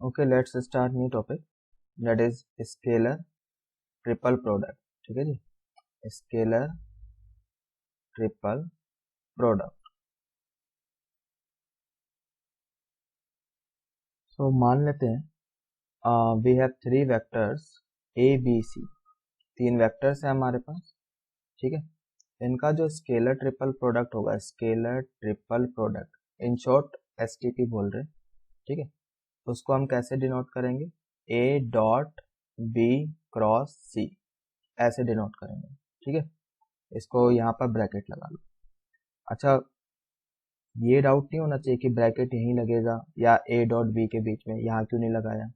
Okay, let's start new topic that is scalar triple product. ठीक है जी, scalar triple product. So मान लेते हैं we have three vectors A B C, तीन वेक्टर्स है हमारे पास। ठीक है, इनका जो स्केलर ट्रिपल प्रोडक्ट होगा, scalar triple product, in short STP बोल रहे हैं। ठीक है, उसको हम कैसे डिनोट करेंगे? ए डॉट बी क्रॉस सी, ऐसे डिनोट करेंगे। ठीक है, इसको यहाँ पर ब्रैकेट लगा लो। अच्छा, ये डाउट नहीं होना चाहिए कि ब्रैकेट यहीं लगेगा या ए डॉट बी के बीच में, यहाँ क्यों नहीं लगाया?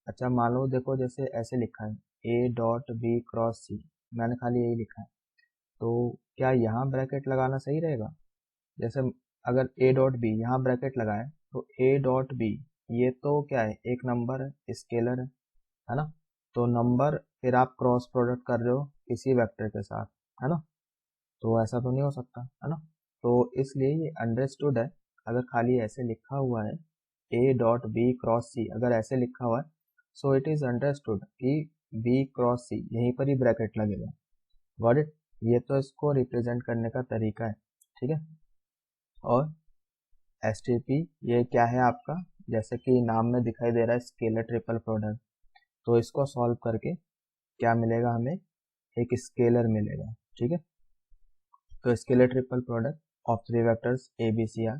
अच्छा, मान लो देखो, जैसे ऐसे लिखा है ए डॉट बी क्रॉस सी, मैंने खाली यही लिखा है, तो क्या यहाँ ब्रैकेट लगाना सही रहेगा? जैसे अगर ए डॉट बी यहाँ ब्रैकेट लगाए तो ए डॉट बी ये तो क्या है, एक नंबर है, स्केलर है ना? तो नंबर फिर आप क्रॉस प्रोडक्ट कर रहे हो किसी वेक्टर के साथ, है ना? तो ऐसा तो नहीं हो सकता, है ना? तो इसलिए ये अंडरस्टूड है। अगर खाली ऐसे लिखा हुआ है ए डॉट बी क्रॉस सी, अगर ऐसे लिखा हुआ है, सो इट इज अंडरस्टूड कि बी क्रॉस सी यहीं पर ही ब्रैकेट लगेगा। Got it? ये तो इसको रिप्रेजेंट करने का तरीका है। ठीक है, और एसटीपी ये क्या है आपका, जैसे कि नाम में दिखाई दे रहा है स्केलर ट्रिपल प्रोडक्ट, तो इसको सॉल्व करके क्या मिलेगा हमें? एक स्केलर मिलेगा। ठीक है, तो scalar triple product of three vectors A B C are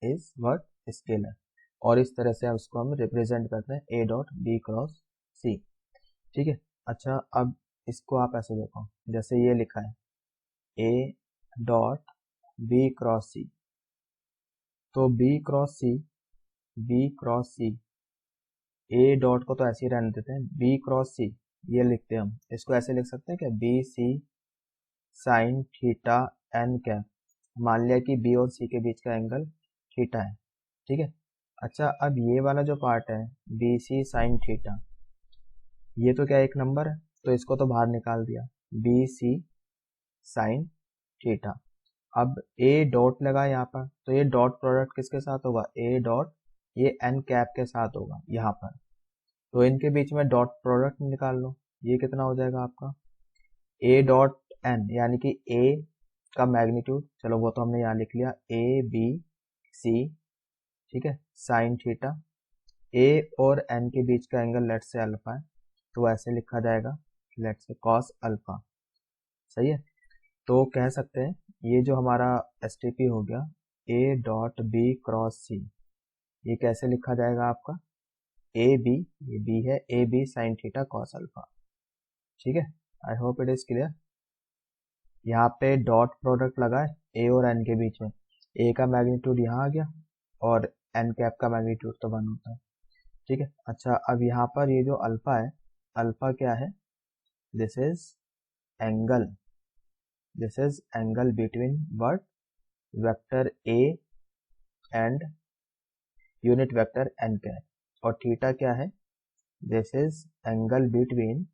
is what? Scalar. और इस तरह से उसको हम रिप्रेजेंट करते हैं A dot B cross C. ठीक है, अच्छा, अब इसको आप ऐसे देखो, जैसे ये लिखा है A dot B cross C, तो B cross C, A dot को तो ऐसे ही रहने देते हैं, बी क्रॉस सी ये लिखते हैं हम, इसको ऐसे लिख सकते हैं क्या? B C sine theta N cap. मान लिया कि बी और सी के बीच का एंगल थीटा है। ठीक है, अच्छा, अब ये वाला जो पार्ट है बी सी साइन थीटा, ये तो क्या एक नंबर है, तो इसको तो बाहर निकाल दिया, बी सी साइन थीटा। अब ए डॉट लगा यहाँ पर, तो ये डॉट प्रोडक्ट किसके साथ होगा? ए डॉट ये एन कैप के साथ होगा यहाँ पर, तो इनके बीच में डॉट प्रोडक्ट निकाल लो। ये कितना हो जाएगा आपका? ए डॉट एन यानी कि ए का मैग्नीट्यूड, चलो वो तो हमने यहाँ लिख लिया, ए बी सी, ठीक है, साइन थीटा, ए और एन के बीच का एंगल लेट से अल्फा है, तो ऐसे लिखा जाएगा लेट से कॉस अल्फा। सही है, तो कह सकते हैं ये जो हमारा एसटीपी हो गया ए डॉट बी क्रॉस सी, ये कैसे लिखा जाएगा आपका? ए बी, ये बी है, A B sine theta cos alpha. ठीक है, I hope it is clear. यहाँ पे डॉट प्रोडक्ट लगा है ए और एन के बीच में, ए का मैग्नीट्यूड यहाँ आ गया और एन कैप का मैग्नीट्यूड तो 1 होता है। ठीक है, अच्छा, अब यहाँ पर ये जो अल्फा है, अल्फा क्या है? This is angle, this is angle between what? Vector A and unit vector N cap. और थीटा क्या है? This is angle between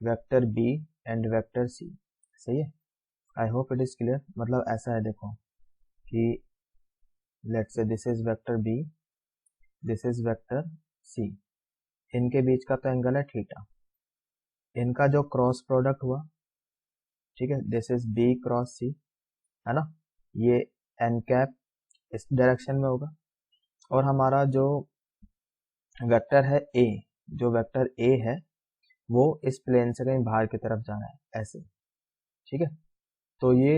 vector B and vector C. सही है, I hope it is clear. मतलब ऐसा है देखो कि let's say this is vector B, this is vector C, इनके बीच का तो एंगल है थीटा, इनका जो क्रॉस प्रोडक्ट हुआ, ठीक है, दिस इज बी क्रॉस सी, है ना? ये एन कैप इस डायरेक्शन में होगा, और हमारा जो वेक्टर है ए, जो वेक्टर ए है वो इस प्लेन से कहीं बाहर की तरफ जा रहा है ऐसे। ठीक है, तो ये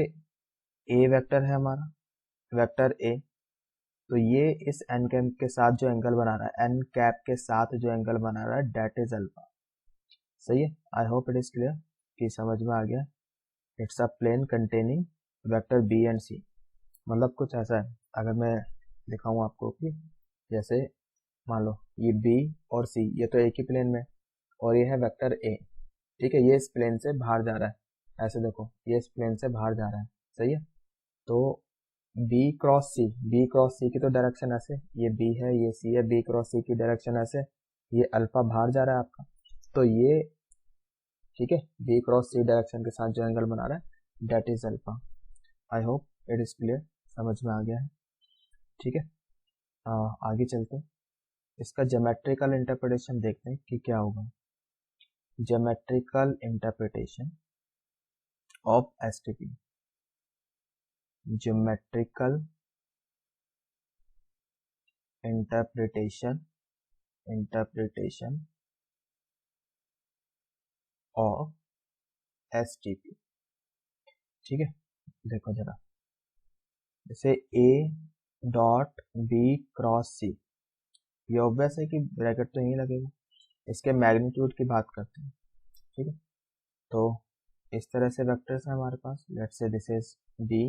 ए वेक्टर है हमारा, वेक्टर ए, तो ये इस एन कैप के साथ जो एंगल बना रहा है, एन कैप के साथ जो एंगल बना रहा है, डेट इज अल्फा। सही है, I hope it is clear कि समझ में आ गया। It's a plane containing vector B and C. मतलब कुछ ऐसा है, अगर मैं दिखाऊं आपको कि जैसे मान लो ये बी और सी ये तो एक ही प्लेन में, और ये है वेक्टर ए। ठीक है, ये इस प्लेन से बाहर जा रहा है, ऐसे देखो, ये इस प्लेन से बाहर जा रहा है। सही है, तो बी क्रॉस सी की तो डायरेक्शन ऐसे, ये बी है, ये सी है, बी क्रॉस सी की डायरेक्शन ऐसे, ये अल्फा बाहर जा रहा है आपका, तो ये, ठीक है, बी क्रॉस सी डायरेक्शन के साथ जो एंगल बना रहा है that is alpha. I hope it is clear, समझ में आ गया है। ठीक है, आगे चलते हैं। इसका ज्योमेट्रिकल इंटरप्रिटेशन देखते हैं कि क्या होगा। Geometrical interpretation of STP, geometrical interpretation of STP. ठीक है, देखो जरा, जैसे ए डॉट बी क्रॉस सी, ये ऑब्वियस है कि ब्रैकेट तो यही लगेगा। इसके मैग्नीट्यूड की बात करते हैं। ठीक है, तो इस तरह से वेक्टर्स है हमारे पास। Let's say this is B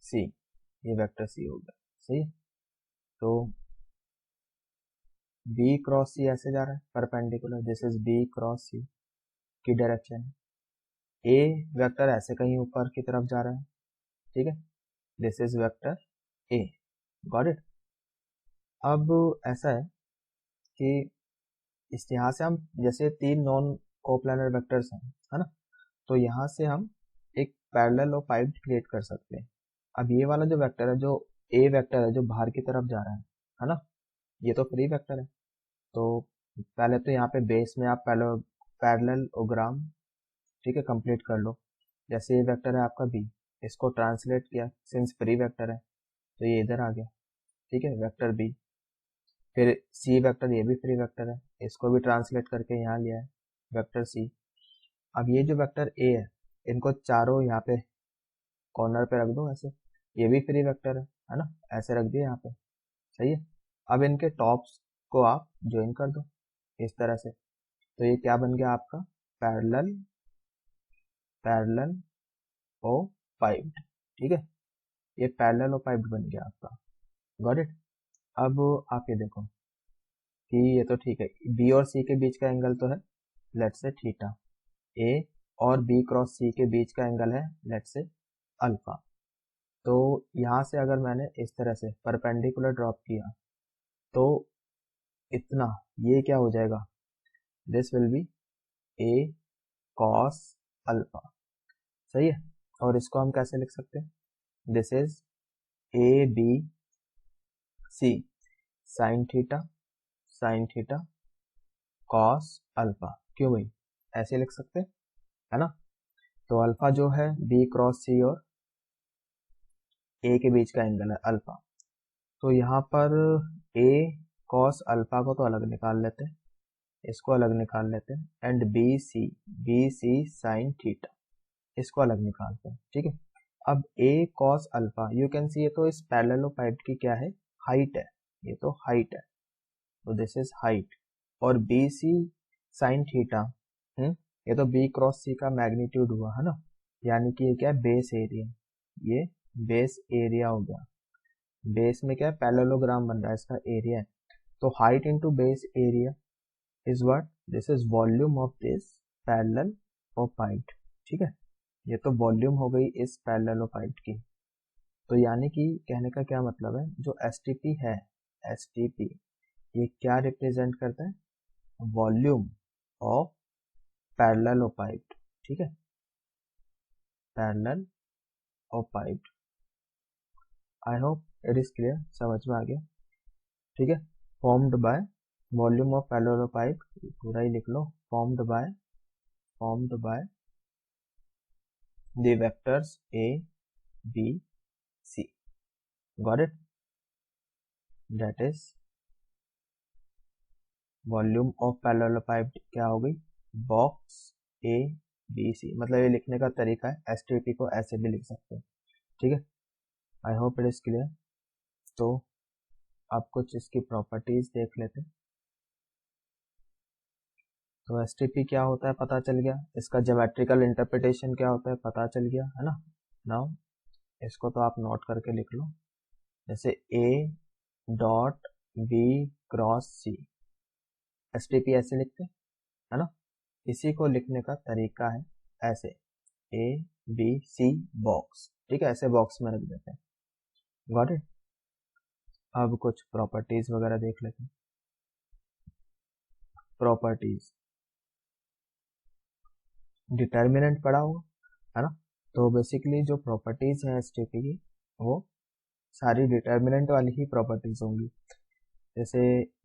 C, ये वेक्टर सी हो गया। सही है, तो बी क्रॉस सी ऐसे जा रहा है perpendicular, this is B cross C की डायरेक्शन है। ए वेक्टर ऐसे कहीं ऊपर की तरफ जा रहा है। ठीक है, this is vector A, got it. अब ऐसा है कि इस यहाँ से हम जैसे 3 नॉन कोप्लानर वेक्टर्स हैं, है ना, तो यहाँ से हम एक पैरेलल और पाइप्ड क्रिएट कर सकते हैं। अब ये वाला जो वेक्टर है, जो ए वेक्टर है, जो बाहर की तरफ जा रहा है ना, ये तो फ्री वेक्टर है। तो पहले तो यहाँ पे बेस में आप पैरेललोग्राम, ठीक है, कंप्लीट कर लो। जैसे ये वेक्टर है आपका बी, इसको ट्रांसलेट किया, सिंस फ्री वेक्टर है तो ये इधर आ गया। ठीक है, वेक्टर बी। फिर सी वेक्टर, ये भी फ्री वेक्टर है, इसको भी ट्रांसलेट करके यहाँ लिया है, वेक्टर सी। अब ये जो वेक्टर ए है, इनको चारों यहाँ पे कॉर्नर पे रख दो ऐसे, ये भी फ्री वेक्टर है ना, ऐसे रख दिए यहाँ पे। सही है, अब इनके टॉप्स को आप ज्वाइन कर दो इस तरह से, तो ये क्या बन गया आपका, पैरेलल ओ पाइप्ड। ठीक है, ये पैरेलल ओ पाइप्ड बन गया आपका, गॉट इट। अब आप ये देखो कि ये तो ठीक है, बी और सी के बीच का एंगल तो है लेट्स से थीटा, ए और बी क्रॉस सी के बीच का एंगल है लेट्स से अल्फा। तो यहाँ से अगर मैंने इस तरह से परपेंडिकुलर ड्रॉप किया तो इतना, ये क्या हो जाएगा, this will be A cos alpha. सही है, और इसको हम कैसे लिख सकते हैं, this is A B C sine theta cos alpha. क्यों भाई, ऐसे लिख सकते हैं, है ना। तो अल्फा जो है बी क्रॉस सी और ए के बीच का एंगल है अल्फा। तो यहाँ पर ए कॉस अल्फा को तो अलग निकाल लेते हैं, इसको अलग निकाल लेते हैं, and B C sine theta, इसको अलग निकालते हैं। ठीक है, अब A cos alpha, you can see, ये तो इस पैरेललोपाइड की क्या है, हाइट है, ये तो हाइट है, तो दिस इज हाइट। और बी सी साइन थीटा, ये तो बी क्रॉस सी का मैग्नीट्यूड हुआ, है ना, यानी कि ये क्या है, बेस एरिया, ये बेस एरिया हो गया। बेस में क्या है, पैरेललोग्राम बन रहा है, इसका एरिया है, तो height into base area is what, this is volume of this parallelepiped. ठीक है, ये तो वॉल्यूम हो गई इस पैरेललोपाइड की। तो यानी कि कहने का क्या मतलब है, जो एसटीपी है, एसटीपी ये क्या रिप्रेजेंट करता है, वॉल्यूम ऑफ पैरेललोपाइड। ठीक है, parallelepiped, I hope it is clear, समझ में आ गया। ठीक है, formed by volume of parallelepiped, पूरा ही लिख लो, formed by the vectors A B C, got it, that is volume of parallelepiped क्या हो गई, बॉक्स ए बी सी। मतलब ये लिखने का तरीका है, एसटीपी को ऐसे भी लिख सकते हैं। ठीक है, I hope it is clear. तो आप कुछ इसकी प्रॉपर्टीज देख लेते हैं। तो एसटीपी क्या होता है पता चल गया, इसका ज्योमेट्रिकल इंटरप्रिटेशन क्या होता है पता चल गया, है ना। नाउ इसको तो आप नोट करके लिख लो, जैसे A dot B cross C, STP ऐसे लिखते हैं, है ना। इसी को लिखने का तरीका है ऐसे, ए बी सी बॉक्स। ठीक है, ऐसे बॉक्स में रख देते हैं, गॉट इट। अब कुछ प्रॉपर्टीज वगैरह देख लेते हैं। प्रॉपर्टीज, डिटर्मिनेंट पढ़ा होगा, है ना। तो बेसिकली जो प्रॉपर्टीज है एसटीपी की, वो सारी डिटर्मिनेंट वाली ही प्रॉपर्टीज होंगी। जैसे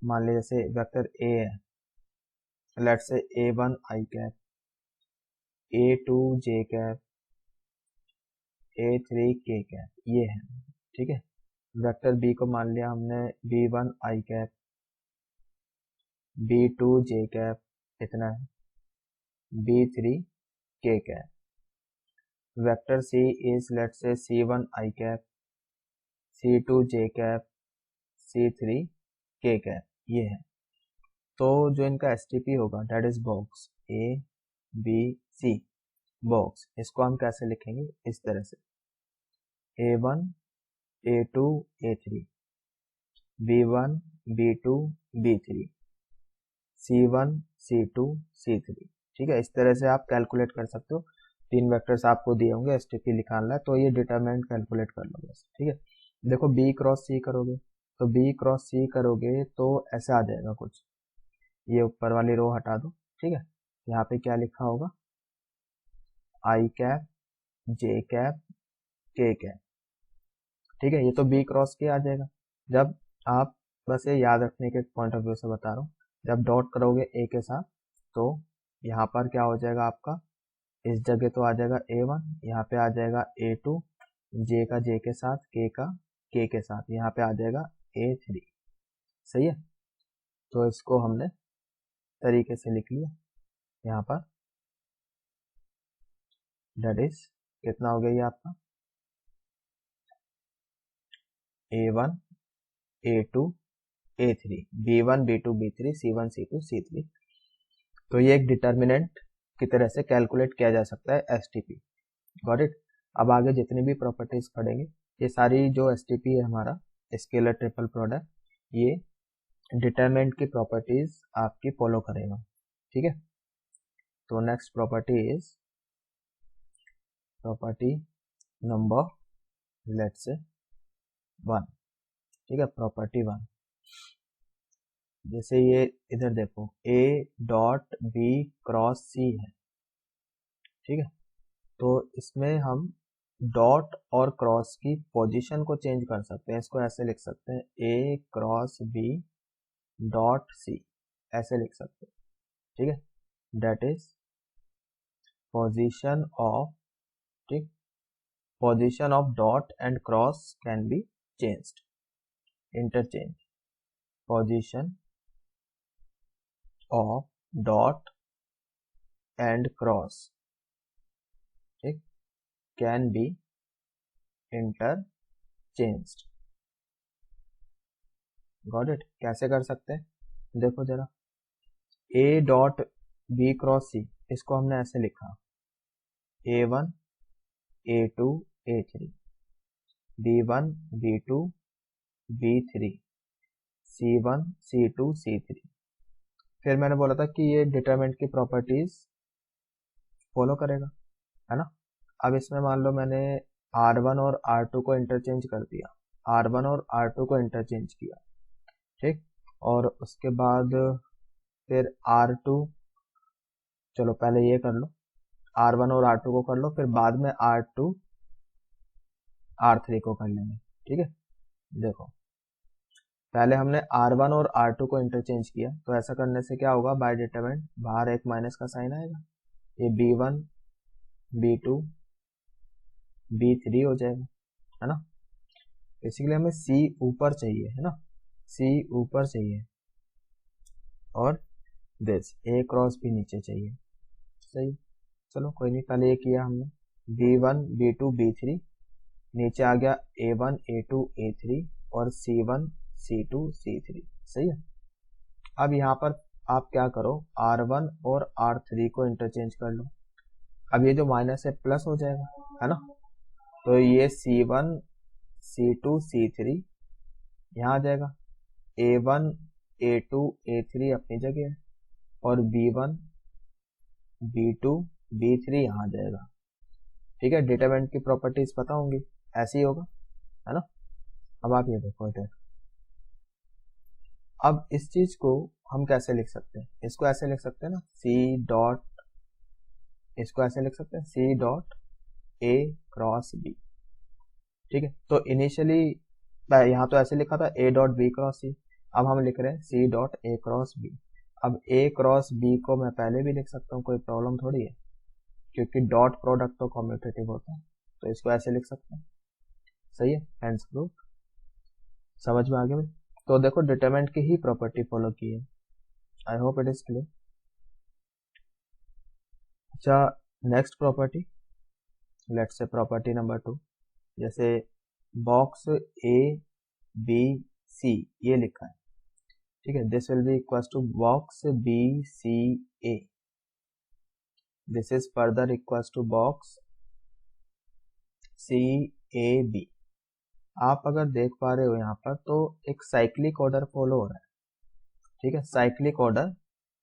मान लीजिए जैसे वेक्टर ए है, लेट से A1 i cap, A2 j cap, A3 k cap, ये है, ठीक है। वेक्टर बी को मान लिया हमने B1 i cap, B2 j cap, इतना है, B3 k cap. Vector C is let say C1 i cap, C2 j cap, C3 k cap, ये है। तो जो इनका STP होगा that is box A B C box, इसको हम कैसे लिखेंगे, इस तरह से A1 A2 A3, B1 B2 B3, C1 C2 C3, ठीक है। इस तरह से आप कैलकुलेट कर सकते हो। 3 वेक्टर्स आपको दिए होंगे, STP निकालना है तो ये डिटरमिनेंट कैलकुलेट कर लो बस, ठीक है। देखो B क्रॉस C करोगे तो B क्रॉस C करोगे तो ऐसा आ जाएगा कुछ, ये ऊपर वाली रो हटा दो, ठीक है। यहाँ पे क्या लिखा होगा, आई कैप जे कैप के कैप, ठीक है। ये तो B क्रॉस के आ जाएगा। जब आप, बस ये याद रखने के पॉइंट ऑफ व्यू से बता रहा हूँ, जब डॉट करोगे A के साथ तो यहाँ पर क्या हो जाएगा आपका, इस जगह तो आ जाएगा A1, यहाँ पे आ जाएगा A2, J का J के साथ, K का K के साथ, यहाँ पे आ जाएगा A3, सही है। तो इसको हमने तरीके से लिख लिया यहाँ पर, डेट इज कितना हो गया ये आपका A1 A2 A3, B1 B2 B3 C1 C2 C3। तो ये एक डिटर्मिनेंट की तरह से कैलकुलेट किया जा सकता है STP, गॉट इट। अब आगे जितनी भी प्रॉपर्टीज पढ़ेंगे, ये सारी जो STP है हमारा स्केलर ट्रिपल प्रोडक्ट, ये डिटरमिनेंट की प्रॉपर्टीज आपकी फॉलो करेगा, ठीक है। तो next property is property number let's say 1, ठीक है, प्रॉपर्टी 1। जैसे ये इधर देखो A dot B cross C है, ठीक है। तो इसमें हम डॉट और क्रॉस की पोजीशन को चेंज कर सकते हैं, इसको ऐसे लिख सकते हैं A cross B dot C, ऐसे लिख सकते हैं, ठीक है। डेट इज पोजीशन ऑफ, ठीक, position of dot and cross can be changed, interchange, position of dot and cross, ठीक, can be interchanged, got it. कैसे कर सकते हैं, देखो जरा, A dot B cross C, इसको हमने ऐसे लिखा A1 A2 A3, B1 B2 B3, C1 C2 C3। फिर मैंने बोला था कि ये डिटरमिनेंट की प्रॉपर्टीज फॉलो करेगा, है ना। अब इसमें मान लो मैंने R1 और R2 को इंटरचेंज कर दिया, R1 और R2 को इंटरचेंज किया, ठीक। और उसके बाद फिर R2, चलो पहले ये कर लो, R1 और R2 को कर लो, फिर बाद में R2 R3 को कर लेंगे, ठीक है। देखो पहले हमने R1 और R2 को इंटरचेंज किया, तो ऐसा करने से क्या होगा, बाय डिटरमिनेंट बाहर एक माइनस का साइन आएगा, ये B1 B2 B3 हो जाएगा, है ना। बेसिकली हमें C ऊपर चाहिए, है ना, C ऊपर चाहिए और दिस A क्रॉस भी नीचे चाहिए, सही। चलो कोई नहीं, पहले ये किया हमने B1 B2 B3, नीचे आ गया A1 A2 A3 और C1 C2 C3, सही है। अब यहाँ पर आप क्या करो, R1 और R3 को इंटरचेंज कर लो, अब ये जो माइनस है प्लस हो जाएगा, है ना। तो ये C1 C2 C3 यहाँ आ जाएगा, A1 A2 A3 अपनी जगह है और B1 B2 B3 यहाँ आ जाएगा, ठीक है। डिटरमिनेंट की प्रॉपर्टीज पता होंगी, ऐसे ही होगा, है ना। अब आप ये देखो इधर, अब इस चीज को हम कैसे लिख सकते हैं, इसको ऐसे लिख सकते हैं ना, C डॉट, इसको ऐसे लिख सकते हैं C dot A cross B, ठीक है। तो इनिशियली यहाँ तो ऐसे लिखा था A dot B cross C, अब हम लिख रहे हैं C dot A cross B. अब ए क्रॉस बी को मैं पहले भी लिख सकता हूँ, कोई प्रॉब्लम थोड़ी है, क्योंकि डॉट प्रोडक्ट तो कम्यूटेटिव होता है, तो इसको ऐसे लिख सकते हैं। सही है, हेंस प्रूफ। समझ में आ गया भाई? तो देखो डिटरमिनेंट की ही प्रॉपर्टी फॉलो की है। I hope it is clear. अच्छा, next property, let's say property number 2। जैसे बॉक्स ए बी सी ये लिखा है, ठीक है, this will be equal to box B C A, this is further equal to box C A B. आप अगर देख पा रहे हो यहाँ पर तो एक साइक्लिक ऑर्डर फॉलो हो रहा है, ठीक है, साइक्लिक ऑर्डर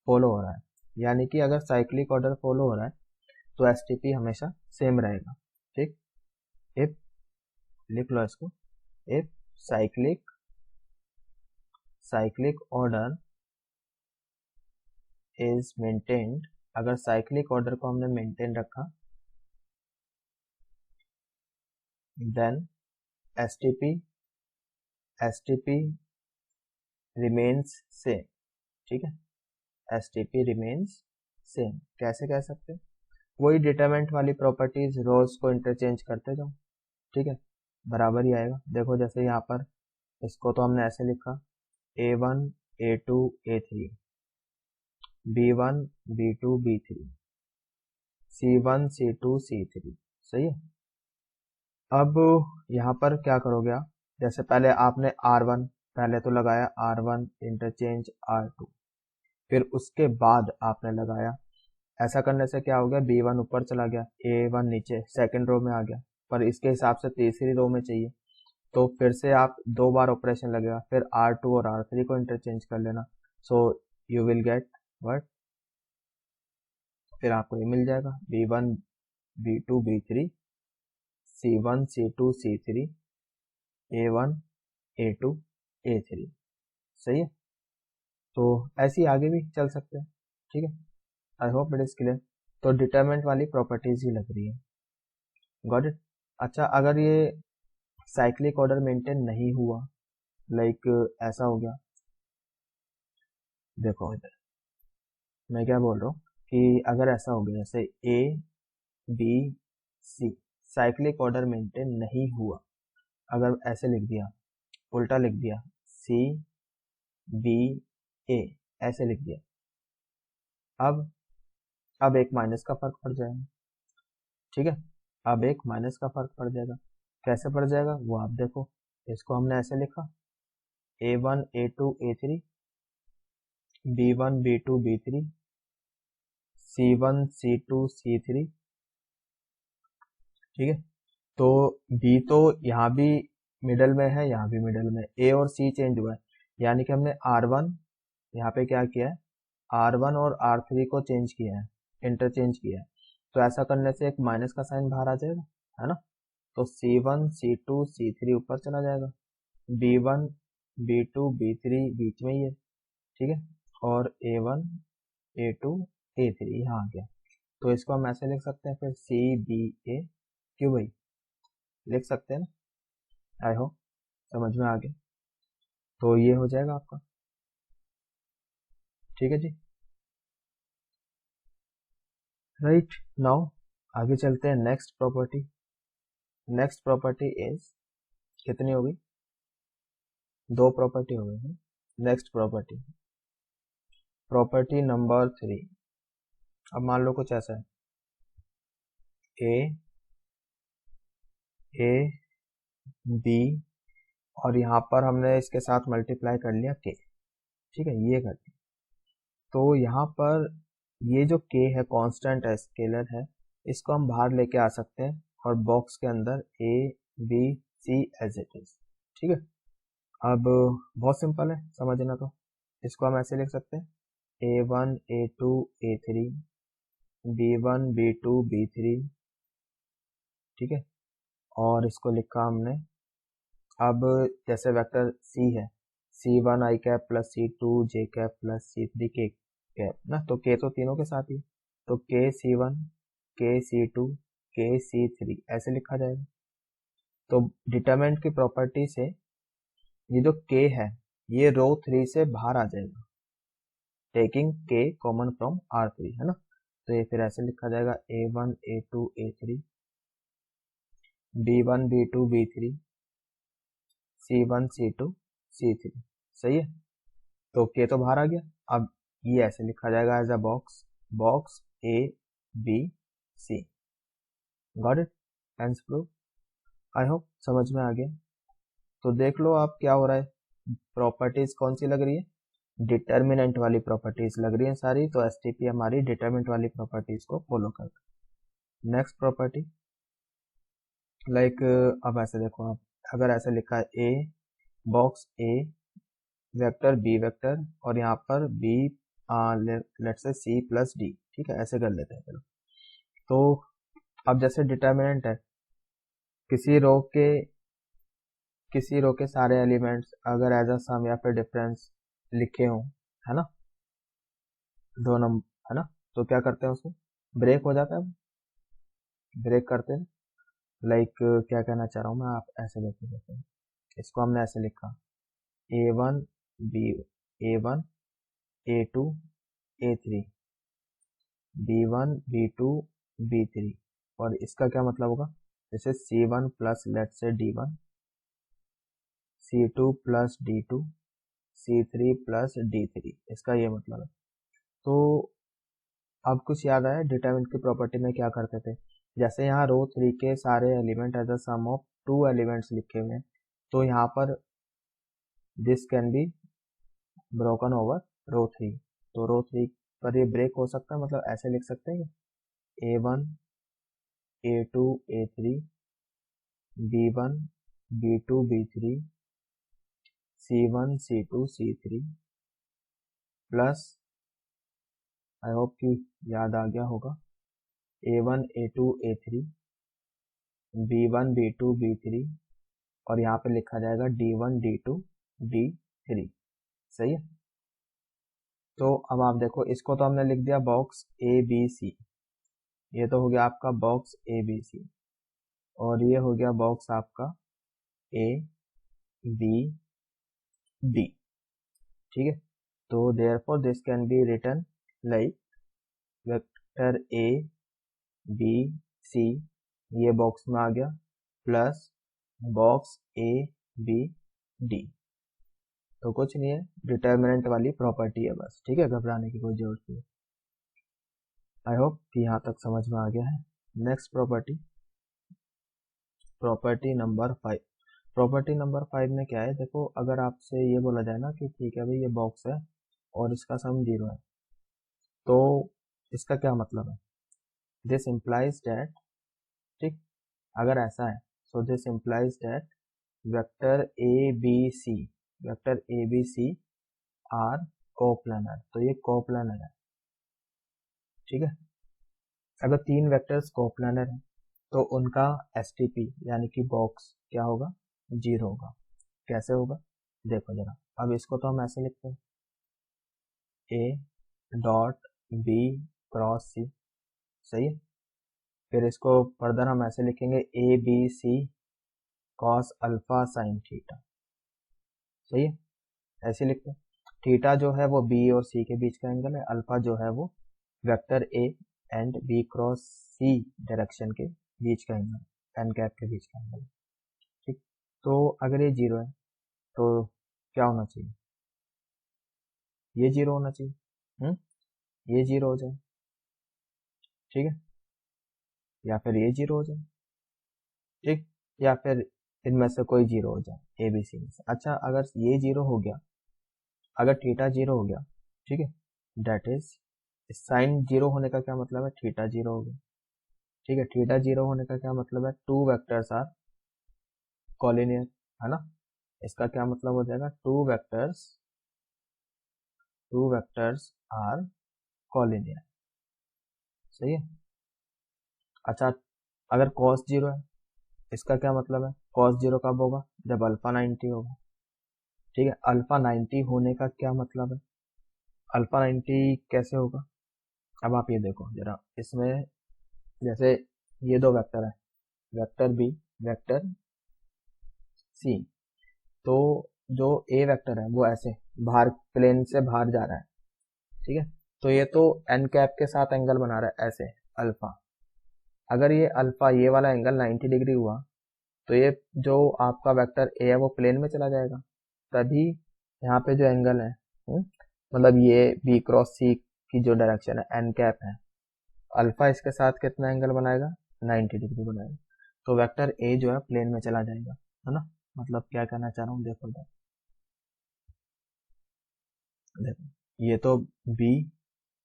फॉलो हो रहा है, यानी कि अगर साइक्लिक ऑर्डर फॉलो हो रहा है तो एसटीपी हमेशा सेम रहेगा, ठीक। इफ, लिख लो इसको, if cyclic order is maintained, अगर साइक्लिक ऑर्डर को हमने मेंटेन रखा, देन एसटीपी रिमेन्स सेम, ठीक है, एसटीपी रिमेन्स सेम। कैसे कह सकते हैं? वही डिटरमिनेंट वाली प्रॉपर्टीज, रोज को इंटरचेंज करते जाओ, ठीक है, बराबर ही आएगा। देखो जैसे यहाँ पर इसको तो हमने ऐसे लिखा, A1 A2 A3, B1 B2 B3, C1 C2 C3, सही है। अब यहाँ पर क्या करोगे आप, जैसे पहले आपने R1 पहले तो लगाया, R1 इंटरचेंज R2, फिर उसके बाद आपने लगाया, ऐसा करने से क्या हो गया, B1 ऊपर चला गया, A1 नीचे सेकंड रो में आ गया, पर इसके हिसाब से तीसरी रो में चाहिए, तो फिर से आप 2 बार ऑपरेशन लगेगा, फिर R2 और R3 को इंटरचेंज कर लेना, so you will get what, फिर आपको ये मिल जाएगा B1 B2 B3, C1 C2 C3, A1 A2 A3, सही है। तो ऐसे ही आगे भी चल सकते हैं, ठीक है। I hope it is clear. तो डिटरमिनेंट वाली प्रॉपर्टीज ही लग रही है, गॉट इट। अच्छा, अगर ये साइक्लिक ऑर्डर मेंटेन नहीं हुआ, लाइक ऐसा हो गया, देखो इधर मैं क्या बोल रहा हूँ कि अगर ऐसा हो गया जैसे A B C cyclic order maintain नहीं हुआ, अगर ऐसे लिख दिया, उल्टा लिख दिया, सी बी ए ऐसे लिख दिया, अब एक माइनस का फर्क पड़ जाएगा, ठीक है, अब एक माइनस का फर्क पड़ जाएगा। कैसे पड़ जाएगा वो आप देखो, इसको हमने ऐसे लिखा, A1 A2 A3, B1 B2 B3, C1 C2 C3, ठीक है। तो B तो यहाँ भी मिडल में है, यहाँ भी मिडल में, A और C चेंज हुआ है, यानी कि हमने R1 यहाँ पे क्या किया है, R1 और R3 को चेंज किया है, इंटरचेंज किया है, तो ऐसा करने से एक माइनस का साइन बाहर आ जाएगा, है ना। तो C1 C2 C3 ऊपर चला जाएगा, B1 B2 B3 बीच में ही है, ठीक है, और A1 A2 A3 यहाँ आ गया, तो इसको हम ऐसे लिख सकते हैं फिर CBA, क्यों भाई, लिख सकते हैं ना। आई होप समझ में आ गया। तो ये हो जाएगा आपका, ठीक है जी। राइट, नाउ आगे चलते हैं next property. Next property is, कितनी होगी, 2 प्रॉपर्टी हो गई है। Next property, property number 3। अब मान लो कुछ ऐसा है, ए बी और यहाँ पर हमने इसके साथ मल्टीप्लाई कर लिया के, ठीक है, ये कर लिया। तो यहाँ पर ये जो के है कांस्टेंट है, स्केलर है, इसको हम बाहर लेके आ सकते हैं और बॉक्स के अंदर A B C as it is, ठीक है। अब बहुत सिंपल है समझना, तो इसको हम ऐसे लिख सकते हैं, A1 A2 A3, B1 B2 B3, ठीक है, और इसको लिखा हमने। अब जैसे वेक्टर C है, C1 I cap plus C2 J cap plus C3 K cap ना, तो K तो तीनों के साथ ही, तो K C1 K C2 K C3 ऐसे लिखा जाएगा। तो डिटरमिनेंट की प्रॉपर्टी से ये जो K है ये रो 3 से बाहर आ जाएगा, टेकिंग के कॉमन फ्रॉम R3, है ना। तो ये फिर ऐसे लिखा जाएगा A1 A2 A3 B1 B2 B3 C1 C2 C3, सही है। तो के तो बाहर आ गया, अब ये ऐसे लिखा जाएगा as a box, box A B C। Got it, hence prove. I hope समझ में आ गया। तो देख लो आप क्या हो रहा है, प्रॉपर्टीज कौन सी लग रही है, डिटर्मिनेंट वाली प्रॉपर्टीज लग रही है सारी। तो एसटीपी हमारी डिटर्मिनेंट वाली प्रॉपर्टीज को फॉलो करता है। नेक्स्ट प्रॉपर्टी लाइक, अब ऐसे देखो आप, अगर ऐसे लिखा है A box A vector B vector और यहाँ पर बी लेट्स से सी प्लस डी, ठीक है, ऐसे कर लेते हैं चलो। तो अब जैसे डिटर्मिनेंट है, किसी रो के सारे एलिमेंट्स अगर एज अ सम या फिर डिफरेंस लिखे हों, है ना, दो नंबर, है ना, तो क्या करते हैं उसको, ब्रेक हो जाता है, ब्रेक करते हैं। लाइक क्या कहना चाह रहा हूँ मैं, आप ऐसे देखते हैं, इसको हमने ऐसे लिखा A1 B A1 A2 A3 B1 B2 B3, और इसका क्या मतलब होगा, जैसे C1 प्लस लेट से D1 C2 plus D2 C3 plus D3, इसका ये मतलब है। तो अब कुछ याद आया, डिटरमिनेंट की प्रॉपर्टी में क्या करते थे, जैसे यहाँ रो 3 के सारे element as a sum of 2 elements लिखे हुए हैं, तो यहाँ पर this can be broken over row 3। तो रो 3 पर ये ब्रेक हो सकता है, मतलब ऐसे लिख सकते हैं A1 A2 A3 B1 B2 B3 C1 C2 C3 plus, आई होप कि याद आ गया होगा, A1 A2 A3 B1 B2 B3 और यहाँ पे लिखा जाएगा D1 D2 D3, सही है। तो अब आप देखो, इसको तो हमने लिख दिया बॉक्स ए बी सी, ये तो हो गया आपका बॉक्स ए बी सी, और ये हो गया बॉक्स आपका ए बी डी, ठीक है। तो therefore this can be written like vector A B C, ये बॉक्स में आ गया, plus box A B D. तो कुछ नहीं है, डिटर्मिनेंट वाली प्रॉपर्टी है बस, ठीक है, घबराने की कोई जरूरत नहीं। आई होप कि यहाँ तक समझ में आ गया है। Next property, property number 5। Property number 5 में क्या है, देखो अगर आपसे ये बोला जाए ना कि ठीक है भाई ये बॉक्स है और इसका सम 0 है, तो इसका क्या मतलब है, दिस इम्प्लाइज दैट, ठीक, अगर ऐसा है, so this implies that vector A B C, vector A B C are coplanar, तो ये कोप्लानर है, ठीक है। अगर 3 वेक्टर्स कोप्लानर है तो उनका एसटीपी यानी कि बॉक्स क्या होगा, 0 होगा। कैसे होगा, देखो जरा, अब इसको तो हम ऐसे लिखते हैं A dot B cross C, सही है। फिर इसको फर्दर हम ऐसे लिखेंगे A B C cos alpha sine theta, सही है, ऐसे लिखते हैं। थीटा जो है वो बी और सी के बीच का एंगल है, अल्फा जो है वो vector A and B cross C direction के बीच का एंगल, एन कैप के बीच का एंगल, ठीक। तो अगर ये 0 है तो क्या होना चाहिए, ये 0 होना चाहिए, ये 0 हो जाए, ठीक है, या फिर ये 0 हो जाए, ठीक, या फिर इनमें से कोई 0 हो जाए, ए बी सी में से। अच्छा, अगर ये 0 हो गया, अगर थीटा 0 हो गया, ठीक है, डेट इज साइन 0 होने का क्या मतलब है, थीटा 0 हो गया, ठीक है। थीटा 0 होने का क्या मतलब है, टू वेक्टर्स आर कॉलिनियर, है ना। इसका क्या मतलब हो जाएगा, टू वेक्टर्स आर कॉलिनियर, सही है। अच्छा, अगर cos 0 है, इसका क्या मतलब है, cos 0 कब होगा, जब अल्फा 90 होगा, ठीक है। अल्फा 90 होने का क्या मतलब है, अल्फा 90 कैसे होगा, अब आप ये देखो जरा, इसमें जैसे ये दो वेक्टर है, वेक्टर बी वेक्टर सी, तो जो ए वेक्टर है वो ऐसे बाहर प्लेन से बाहर जा रहा है, ठीक है। तो ये तो एन कैप के साथ एंगल बना रहा है ऐसे अल्फा। अगर ये अल्फा ये वाला एंगल 90 डिग्री हुआ तो ये जो आपका वेक्टर ए है वो प्लेन में चला जाएगा, तभी यहाँ पे जो एंगल है, मतलब ये बी क्रॉस सी की जो डायरेक्शन है एन कैप है, अल्फा इसके साथ कितना एंगल बनाएगा, 90 डिग्री बनाएगा। तो वेक्टर ए जो है प्लेन में चला जाएगा, है ना। मतलब क्या कहना चाह रहा हूँ, देखो देखो ये तो B,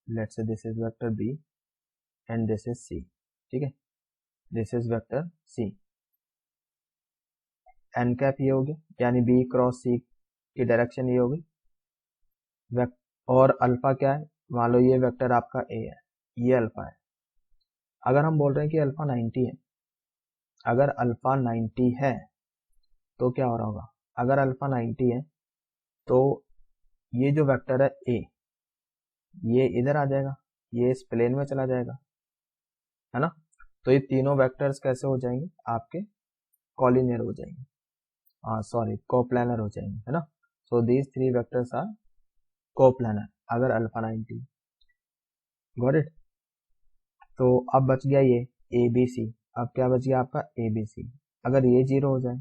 let's say this is vector B and this is C, ठीक है, this is vector C. N cap ये हो गया, यानी बी क्रॉस सी की डायरेक्शन ये होगी। और अल्फा क्या है, मान लो ये वेक्टर आपका ए है, ये अल्फा है। अगर हम बोल रहे हैं कि अल्फा 90 है, अगर अल्फा 90 है तो क्या हो रहा होगा, अगर अल्फा 90 है तो ये जो वेक्टर है ए, ये इधर आ जाएगा, ये इस प्लेन में चला जाएगा, है ना। तो ये तीनों वेक्टर्स कैसे हो जाएंगे आपके, कॉलिनियर हो जाएंगे, सॉरी कोप्लानर हो जाएंगे, है ना। So these three vectors are coplanar अगर अल्फा 90। Got it. तो अब बच गया ये ए बी सी। अब क्या बच गया आपका ए बी सी। अगर ये जीरो हो जाए,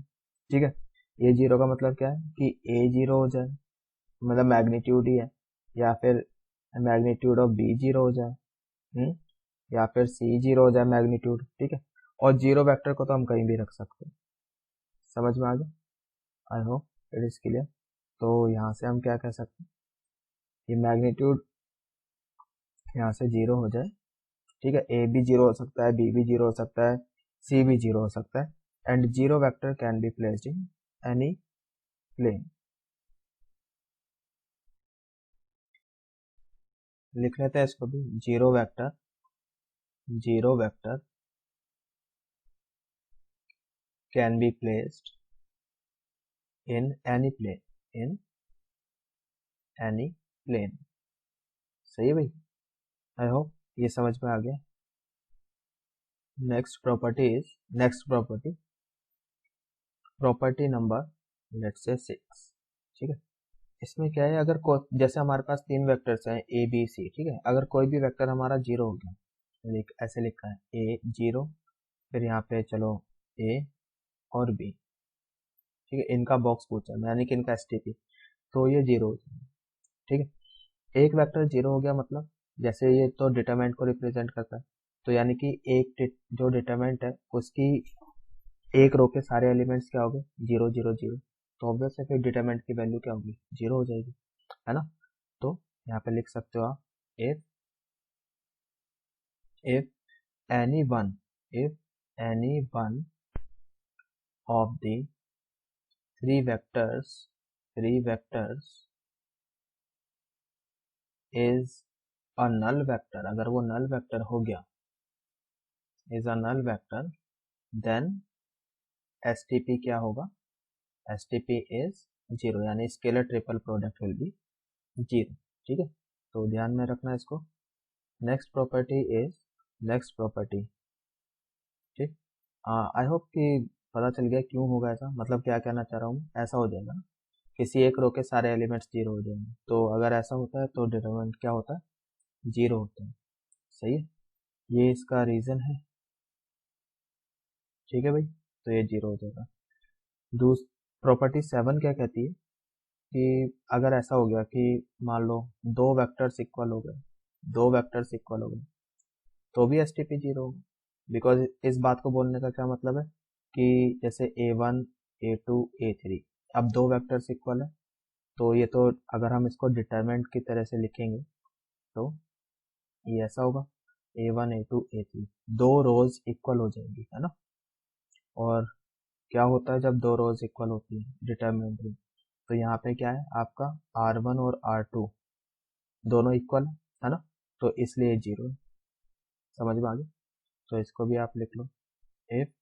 ठीक है, ये जीरो का मतलब क्या है कि ए जीरो हो जाए, मतलब मैग्नीट्यूड ही है, या फिर मैग्नीट्यूड ऑफ बी जीरो हो जाए, या फिर सी जीरो हो जाए मैग्नीट्यूड, ठीक है। और जीरो वेक्टर को तो हम कहीं भी रख सकते हैं। समझ में आ गया, I hope it is clear. तो यहाँ से हम क्या कह सकते हैं, ये मैग्नीट्यूड यहाँ से जीरो हो जाए, ठीक है, ए भी जीरो हो सकता है, बी भी जीरो हो सकता है, सी भी जीरो हो सकता है, and zero vector can be placed in any plane. लिख लेते हैं इसको भी, zero vector can be placed in any plane, in any plane. सही है भाई, आई होप ये समझ में आ गया। Next property number let's say 6, ठीक है। इसमें क्या है, अगर जैसे हमारे पास तीन वेक्टर्स हैं ए बी सी, ठीक है, अगर कोई भी वेक्टर हमारा जीरो हो गया, ऐसे लिखा है ए जीरो, फिर यहाँ पे चलो ए और बी, ठीक है, इनका बॉक्स पूछा यानी कि इनका एसटीपी, तो ये जीरो हो जाएगा, ठीक है। एक वेक्टर जीरो हो गया मतलब, जैसे ये तो डिटरमिनेंट को रिप्रेजेंट करता है, तो यानी कि एक जो डिटरमिनेंट है उसकी एक रो के सारे एलिमेंट्स क्या हो गए, जीरो जीरो जीरो, तो ऑब्वियस है फिर डिटरमिनेंट की वैल्यू क्या होगी, जीरो हो जाएगी, है ना। तो यहाँ पे लिख सकते हो आप, if if any one if any one of the three vectors is a null vector, अगर वो null vector हो गया, is a null vector, then STP क्या होगा, STP is जीरो, यानी scalar triple product will be zero, ठीक है। तो ध्यान में रखना इसको। नेक्स्ट प्रॉपर्टी, ठीक। आई होप कि पता चल गया क्यों होगा ऐसा, मतलब क्या कहना चाह रहा हूँ, ऐसा हो जाएगा ना, किसी एक रो के सारे एलिमेंट्स जीरो हो जाएंगे, तो अगर ऐसा होता है तो डिटरमिनेंट क्या होता है, जीरो होता है। सही है, ये इसका रीजन है, ठीक है भाई, तो ये जीरो हो जाएगा। प्रॉपर्टी 7 क्या कहती है कि अगर ऐसा हो गया कि मान लो दो वेक्टर्स इक्वल हो गए तो भी एसटीपी जीरो होगा, बिकॉज इस बात को बोलने का क्या मतलब है कि जैसे A1 A2 A3, अब दो वेक्टर्स इक्वल है, तो ये तो अगर हम इसको डिटरमिनेंट की तरह से लिखेंगे तो ये ऐसा होगा, A1 A2 A3, दो रोज इक्वल हो जाएंगी, है ना। और क्या होता है जब दो रोज इक्वल होती है डिटरमिनेंट में, तो यहाँ पे क्या है आपका R1 और R2 दोनों इक्वल है ना, तो इसलिए जीरो है। समझ में आ गया, तो इसको भी आप लिख लो, if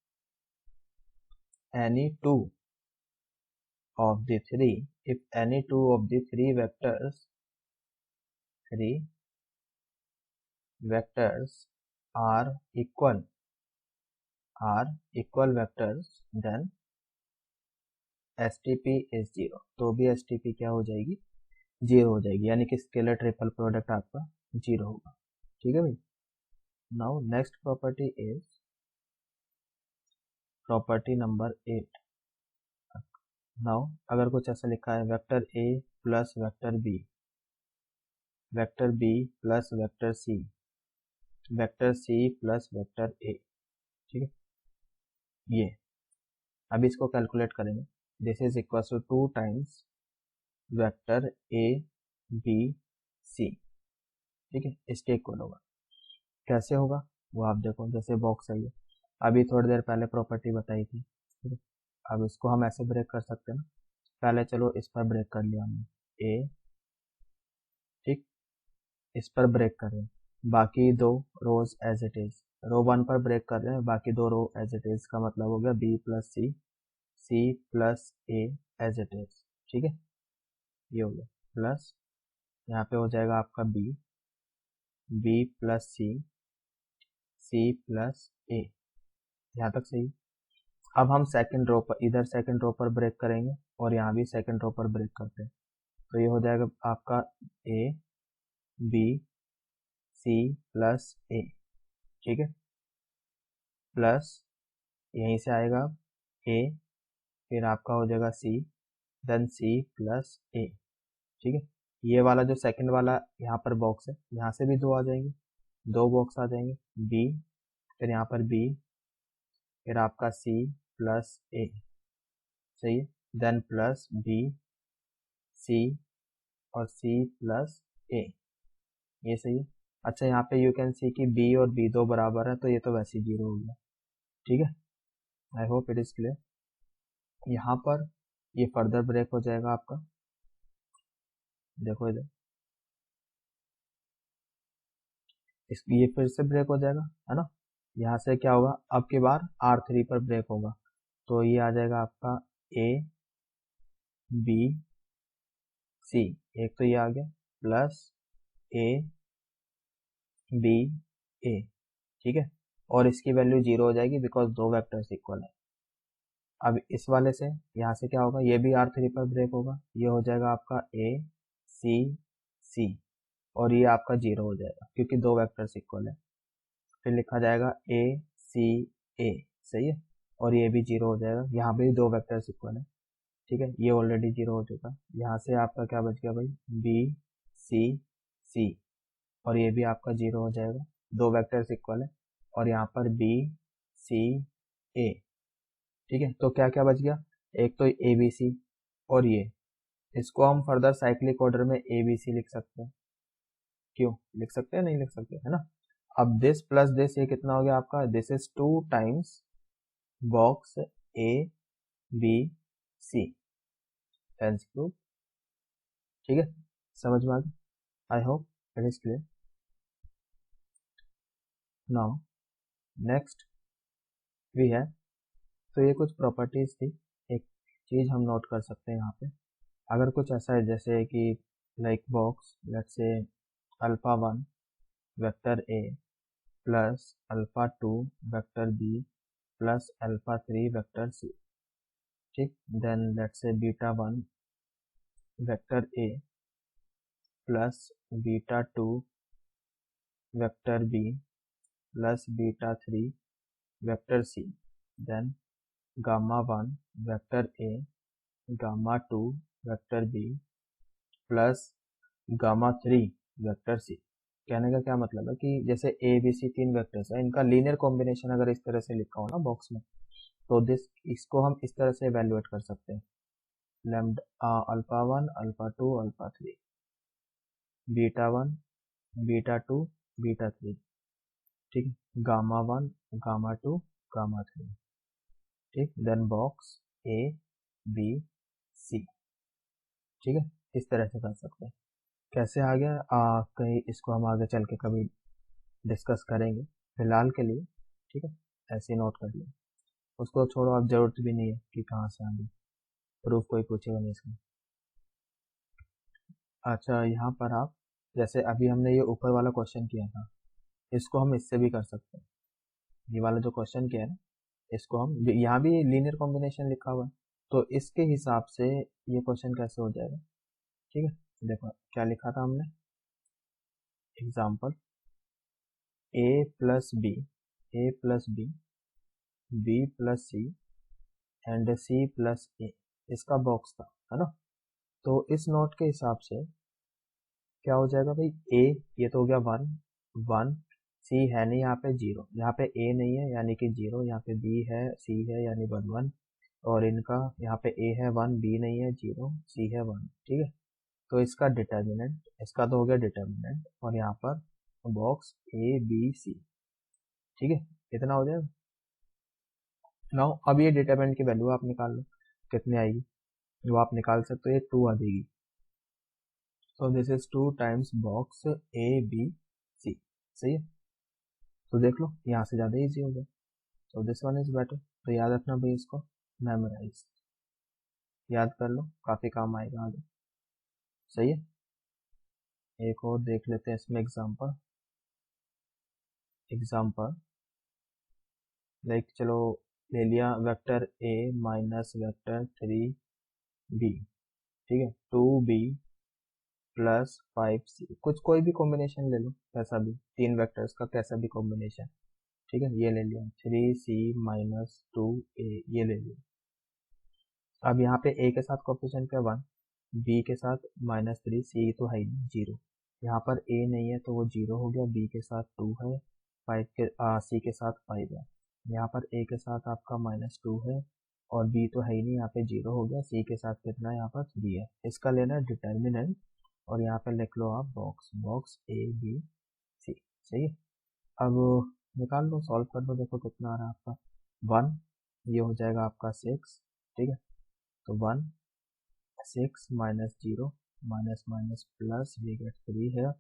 any two of the three, if any two of the three vectors are equal vectors, then S T P is zero, तो भी एस टी पी क्या हो जाएगी, जीरो हो जाएगी, यानी कि स्केलर ट्रिपल प्रोडक्ट आपका जीरो होगा। ठीक है भाई। Now next property is property number 8। Now अगर कुछ ऐसा लिखा है vector A plus vector B plus vector C plus vector A, ठीक है, ये अभी इसको कैलकुलेट करेंगे। This is equal to 2 times vector A B C, ठीक है, इसके इक्वल होगा। कैसे होगा वो आप देखो, जैसे बॉक्स है ये, अभी थोड़ी देर पहले प्रॉपर्टी बताई थी, ठीक है। अब इसको हम ऐसे ब्रेक कर सकते हैं ना, पहले चलो इस पर ब्रेक कर लिया हमने ए, ठीक, इस पर ब्रेक कर रहे हैं, बाकी दो रोज एज इट इज, रो 1 पर ब्रेक कर रहे हैं, बाकी दो रो एज इट इज, का मतलब हो गया B plus C plus A as it is, ठीक है, ये हो गया, प्लस यहाँ पे हो जाएगा आपका बी प्लस सी प्लस ए, यहाँ तक सही। अब हम सेकंड रो पर, इधर सेकंड रो पर ब्रेक करेंगे और यहाँ भी सेकंड रो पर ब्रेक करते हैं, तो ये हो जाएगा आपका ए बी सी प्लस ए, ठीक है, प्लस यहीं से आएगा ए, फिर आपका हो जाएगा सी, देन सी प्लस ए, ठीक है। ये वाला जो सेकंड वाला यहाँ पर बॉक्स है, यहाँ से भी दो आ जाएंगे, दो बॉक्स आ जाएंगे, बी, फिर यहाँ पर बी, फिर आपका सी प्लस ए, सही है, देन प्लस बी सी और सी प्लस ए, ये सही है। अच्छा, यहाँ पे यू कैन सी कि बी और बी दो बराबर है, तो ये तो वैसे ही जीरो हो गया, ठीक है। I hope it is clear. यहाँ पर ये फर्दर ब्रेक हो जाएगा आपका, देखो इधर, इस ये फिर से ब्रेक हो जाएगा, है ना। यहाँ से क्या होगा, अब की बार R3 पर ब्रेक होगा, तो ये आ जाएगा आपका ए बी सी, एक तो ये आ गया, प्लस ए बी ए, ठीक है, और इसकी वैल्यू जीरो हो जाएगी बिकॉज दो वेक्टर्स इक्वल है। अब इस वाले से यहाँ से क्या होगा, ये भी R3 पर ब्रेक होगा, ये हो जाएगा आपका ए सी और ये आपका जीरो हो जाएगा क्योंकि दो वेक्टर्स इक्वल है, फिर लिखा जाएगा ए सी ए, सही है, और ये भी जीरो हो जाएगा, यहाँ पे भी दो वेक्टर्स इक्वल है, ठीक है, ये ऑलरेडी जीरो हो चुका, यहाँ से आपका क्या बच गया भाई, बी सी और ये भी आपका जीरो हो जाएगा, दो वेक्टर्स इक्वल है, और यहाँ पर बी सी ए, ठीक है। तो क्या क्या बच गया, एक तो ए बी सी और ये, इसको हम फर्दर साइक्लिक ऑर्डर में ए बी सी लिख सकते हैं, क्यों लिख सकते हैं, नहीं लिख सकते, है ना। अब दिस प्लस दिस, ये कितना हो गया आपका, this is 2 times box A B C, hence proof, ठीक है, समझ में आ गया। I hope it is clear. Now next we है, तो ये कुछ प्रॉपर्टीज थी, एक चीज हम नोट कर सकते हैं यहाँ पे, अगर कुछ ऐसा है जैसे कि like box, let's say alpha 1 vector A plus alpha 2 vector B plus alpha 3 vector C, ठीक, then let's say beta 1 vector A plus beta 2 vector B plus beta 3 vector C, then gamma 1 vector A gamma 2 vector B plus gamma 3 vector C. कहने का क्या मतलब है कि जैसे A B C तीन vectors है, इनका लीनियर कॉम्बिनेशन अगर इस तरह से लिखा हो ना बॉक्स में, तो इसको हम इस तरह से इवेल्युएट कर सकते हैं, lambda alpha 1 alpha 2 alpha 3, beta 1 beta 2 beta 3, ठीक है, गामा 1 गामा 2 गामा 3, ठीक, then box A B C, ठीक है, इस तरह से कर सकते हैं। कैसे आ गया, कहीं इसको हम आगे चल के कभी डिस्कस करेंगे, फिलहाल के लिए ठीक है, ऐसे नोट कर लिया, उसको छोड़ो, अब जरूरत भी नहीं है कि कहाँ से आ गई, प्रूफ कोई पूछेगा नहीं इसमें। अच्छा, यहाँ पर आप जैसे अभी हमने ये ऊपर वाला क्वेश्चन किया था, इसको हम इससे भी कर सकते हैं, ये वाला जो क्वेश्चन किया है ना, इसको हम यहाँ भी लीनियर कॉम्बिनेशन लिखा हुआ है, तो इसके हिसाब से ये क्वेश्चन कैसे हो जाएगा, ठीक है। देखो क्या लिखा था हमने, example A plus B, A plus B, B plus C and C plus A, इसका बॉक्स था, है ना। तो इस नोट के हिसाब से क्या हो जाएगा भाई, ए ये तो हो गया 1 1, सी है नहीं यहाँ पे 0, यहाँ पे ए नहीं है यानी कि 0, यहाँ पे बी है, सी है यानी 1 1, और इनका यहाँ पे ए है 1, बी नहीं है 0, सी है 1, ठीक है। तो इसका डिटर्मिनेंट, इसका तो हो गया डिटर्मिनेंट, और यहाँ पर बॉक्स ए बी सी, ठीक है, इतना हो जाएगा। नाउ अब ये डिटर्मिनेंट की वैल्यू आप निकाल लो कितनी आएगी, जो आप निकाल सकते हो, ये 2 आ जाएगी। तो this is 2 times box A B C, सही है। तो देख लो यहाँ से ज़्यादा इजी हो गया, तो दिस वन इज बेटर। तो याद रखना भाई, इसको मेमोराइज याद कर लो, काफ़ी काम आएगा आगे, सही है। एक और देख लेते हैं इसमें एग्जांपल, लाइक चलो ले लिया vector A minus vector 3b, ठीक है, 2b प्लस 5c, कुछ कोई भी कॉम्बिनेशन ले लो, कैसा भी, 3 वेक्टर्स का कैसा भी कॉम्बिनेशन, ठीक है। ये ले लिया 3c माइनस 2a, ये ले लिया। अब यहाँ पे a के साथ कोफिशिएंट क्या 1, b के साथ -3, c तो है ही 0, यहाँ पर a नहीं है तो वो 0 हो गया, b के साथ 2 है, 5 के c के साथ 5 है, यहाँ पर a के साथ आपका -2 है, और b तो है ही नहीं, यहाँ पे 0 हो गया, c के साथ कितना है यहाँ पर 3 है। इसका लेना है डिटर्मिनेंट, और यहाँ पे लिख लो आप बॉक्स ए बी सी, सही है। अब निकाल लो, सॉल्व कर दो, देखो कितना आ रहा है आपका 1, ये हो जाएगा आपका 6, ठीक है। तो 1 6 माइनस 0 माइनस माइनस प्लस, ये गेट 3 है,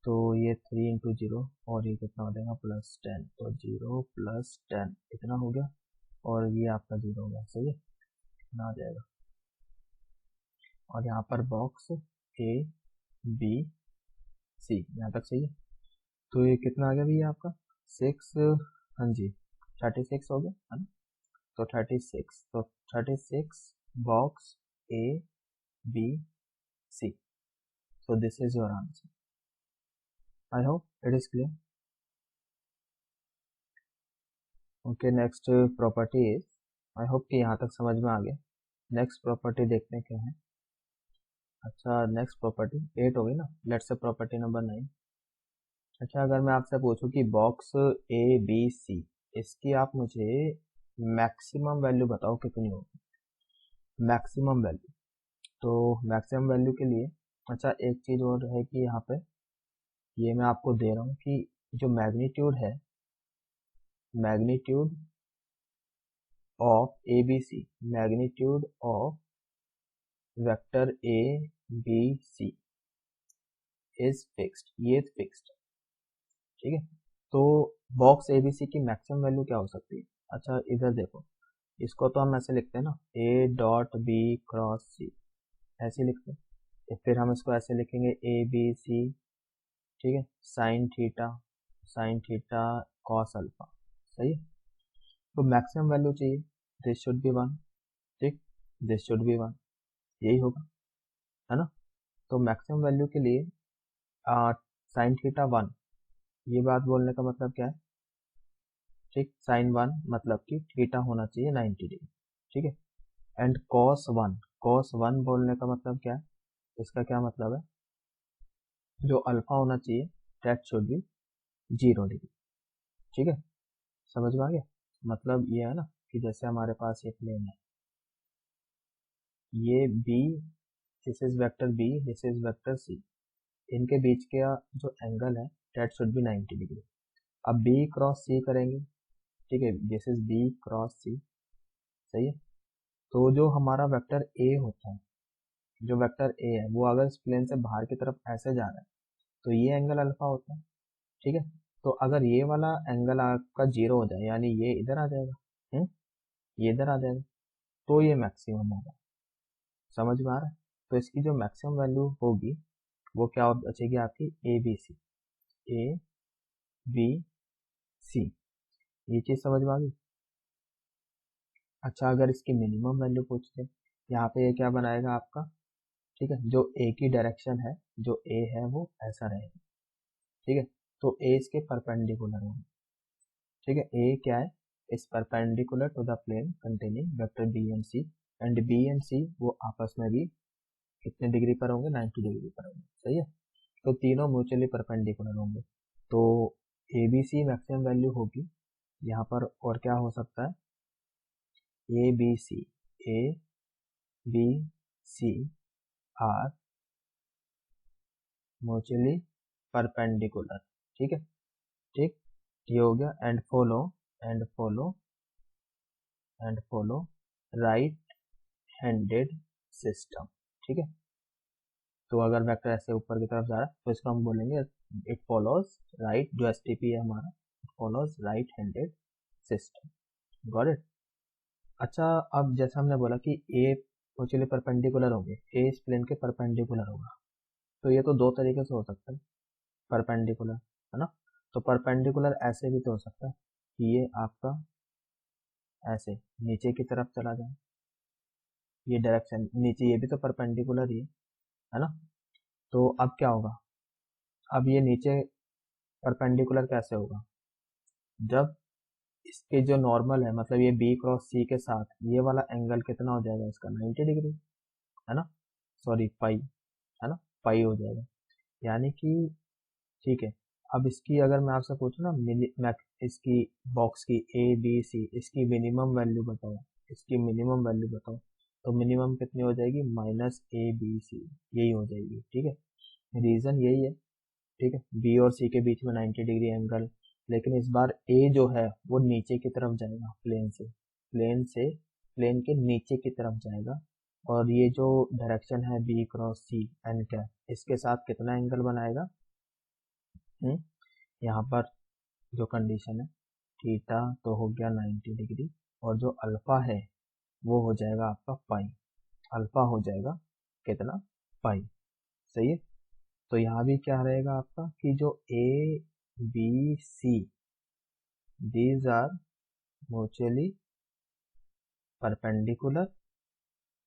तो ये 3 इंटू 0, और ये कितना हो जाएगा +10, तो 0 + 10 इतना हो गया, और ये आपका 0 हो गया, सही है, इतना आ जाएगा। और यहाँ पर बॉक्स ए बी सी, यहाँ तक सही है। तो ये कितना आ गया भैया आपका 6, हाँ जी 36 हो गया, है ना। तो 36, तो 36 box A B C, so this is your answer. I hope it is clear. Okay, next property is, I hope कि यहाँ तक समझ में आ गया। नेक्स्ट प्रॉपर्टी देखते हैं क्या है। अच्छा, नेक्स्ट प्रॉपर्टी 8 हो गई ना, लेट्स से प्रॉपर्टी नंबर 9। अच्छा, अगर मैं आपसे पूछूं कि बॉक्स ए बी सी, इसकी आप मुझे मैक्सिमम वैल्यू बताओ कितनी होगी, मैक्सिमम वैल्यू। तो मैक्सिमम वैल्यू के लिए, अच्छा एक चीज़ और है कि यहाँ पे ये मैं आपको दे रहा हूँ कि जो मैग्नीट्यूड है, magnitude of A B C, magnitude of vector A B C is fixed, ये फिक्स्ड, ठीक है। तो बॉक्स ए बी सी की मैक्सिमम वैल्यू क्या हो सकती है। अच्छा इधर देखो, इसको तो हम ऐसे लिखते हैं ना, ए डॉट बी क्रॉस सी, ऐसे लिखते हैं। फिर हम इसको ऐसे लिखेंगे ए बी सी, ठीक है, साइन थीटा कॉस अल्फा, सही है। तो मैक्सिमम वैल्यू चाहिए, दिस शुड बी 1, ठीक, दिस शुड बी 1, यही होगा, है ना। तो मैक्सिमम वैल्यू के लिए साइन थीटा 1, ये बात बोलने का मतलब क्या है, ठीक, साइन 1 मतलब कि थीटा होना चाहिए 90 डिग्री, ठीक है। एंड कॉस 1 बोलने का मतलब क्या है, इसका क्या मतलब है, जो अल्फा होना चाहिए दैट शुड बी 0 डिग्री, ठीक है। समझ में आ गया, मतलब ये है ना कि जैसे हमारे पास ये प्लेन है, ये B, this is vector B, this is vector C, इनके बीच का जो एंगल है दैट शुड बी 90 डिग्री। अब बी क्रॉस सी करेंगे, ठीक है, this is B cross C, सही है। तो जो हमारा वेक्टर ए होता है, जो वेक्टर ए है वो अगर इस प्लेन से बाहर की तरफ ऐसे जा रहा है तो ये एंगल अल्फा होता है, ठीक है। तो अगर ये वाला एंगल आपका 0 हो जाए, यानी ये इधर आ जाएगा, ये इधर आ जाएगा, तो ये मैक्सिमम होगा, समझ में आ रहा है। तो इसकी जो मैक्सिमम वैल्यू होगी वो क्या बचेगी आपकी, ए B C, A B C, ये चीज समझ में आ गई। अच्छा, अगर इसकी मिनिमम वैल्यू पूछते हैं, यहाँ पे ये क्या बनाएगा आपका, ठीक है, जो ए की डायरेक्शन है, जो ए है वो ऐसा रहेगा, ठीक है, तो ए इसके परपेंडिकुलर होगा, ठीक है, ए क्या है, इस perpendicular to the plane containing vector B and C, and B and C वो आपस में भी कितने डिग्री पर होंगे, 90 डिग्री पर होंगे, सही है, तो तीनों म्यूचुअली परपेंडिकुलर होंगे, तो A B C maximum value होगी यहाँ पर, और क्या हो सकता है, A B C, A B C are mutually perpendicular, ठीक है, ठीक, ये हो गया, and follow right handed system, ठीक है, तो अगर वेक्टर ऐसे ऊपर की तरफ जा रहा है तो इसको हम बोलेंगे इट फॉलोज राइट, जो एसटीपी है हमारा, it follows right handed system, got it. अच्छा, अब जैसा हमने बोला कि ए म्यूचुअली परपेंडिकुलर होंगे, ए इस प्लेन के परपेंडिकुलर होगा, तो ये तो दो तरीके से हो सकता है परपेंडिकुलर, है ना, तो परपेंडिकुलर ऐसे भी तो हो सकता है कि ये आपका ऐसे नीचे की तरफ चला जाए, ये डायरेक्शन नीचे, ये भी तो परपेंडिकुलर ही है ना, तो अब क्या होगा, अब ये नीचे परपेंडिकुलर कैसे होगा, जब इसके जो नॉर्मल है, मतलब ये बी क्रॉस सी के साथ ये वाला एंगल कितना हो जाएगा इसका, 90 डिग्री, है ना, सॉरी पाई, है ना, पाई हो जाएगा, यानी कि, ठीक है, अब इसकी अगर मैं आपसे पूछूं ना, इसकी बॉक्स की ए बी सी, इसकी मिनिमम वैल्यू बताओ, इसकी मिनिमम वैल्यू बताओ, तो मिनिमम कितनी हो जाएगी, माइनस ए बी सी, यही हो जाएगी, ठीक है, रीजन यही है, ठीक है, बी और सी के बीच में 90 डिग्री एंगल, लेकिन इस बार ए जो है वो नीचे की तरफ जाएगा, प्लेन के नीचे की तरफ जाएगा, और ये जो डायरेक्शन है B cross C N cap, इसके साथ कितना एंगल बनाएगा, यहाँ पर जो कंडीशन है, थीटा तो हो गया 90 डिग्री, और जो अल्फा है वो हो जाएगा आपका पाई, अल्फा हो जाएगा कितना, पाई, सही है, तो यहाँ भी क्या रहेगा आपका कि जो A B C, these are mutually perpendicular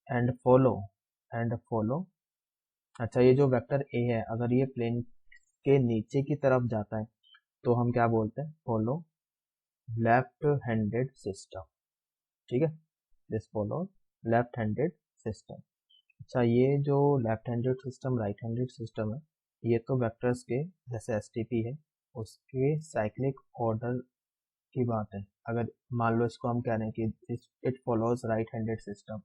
and follow, अच्छा, ये जो वेक्टर ए है अगर ये प्लेन के नीचे की तरफ जाता है तो हम क्या बोलते हैं, फॉलो लेफ्ट हैंडेड सिस्टम, ठीक है, this follow left handed system. अच्छा, ये जो left handed system right handed system है, ये तो वेक्टर्स के जैसे एसटीपी है उसके साइक्लिक ऑर्डर की बात है, अगर मान लो इसको हम कह रहे हैं कि it follows right handed system,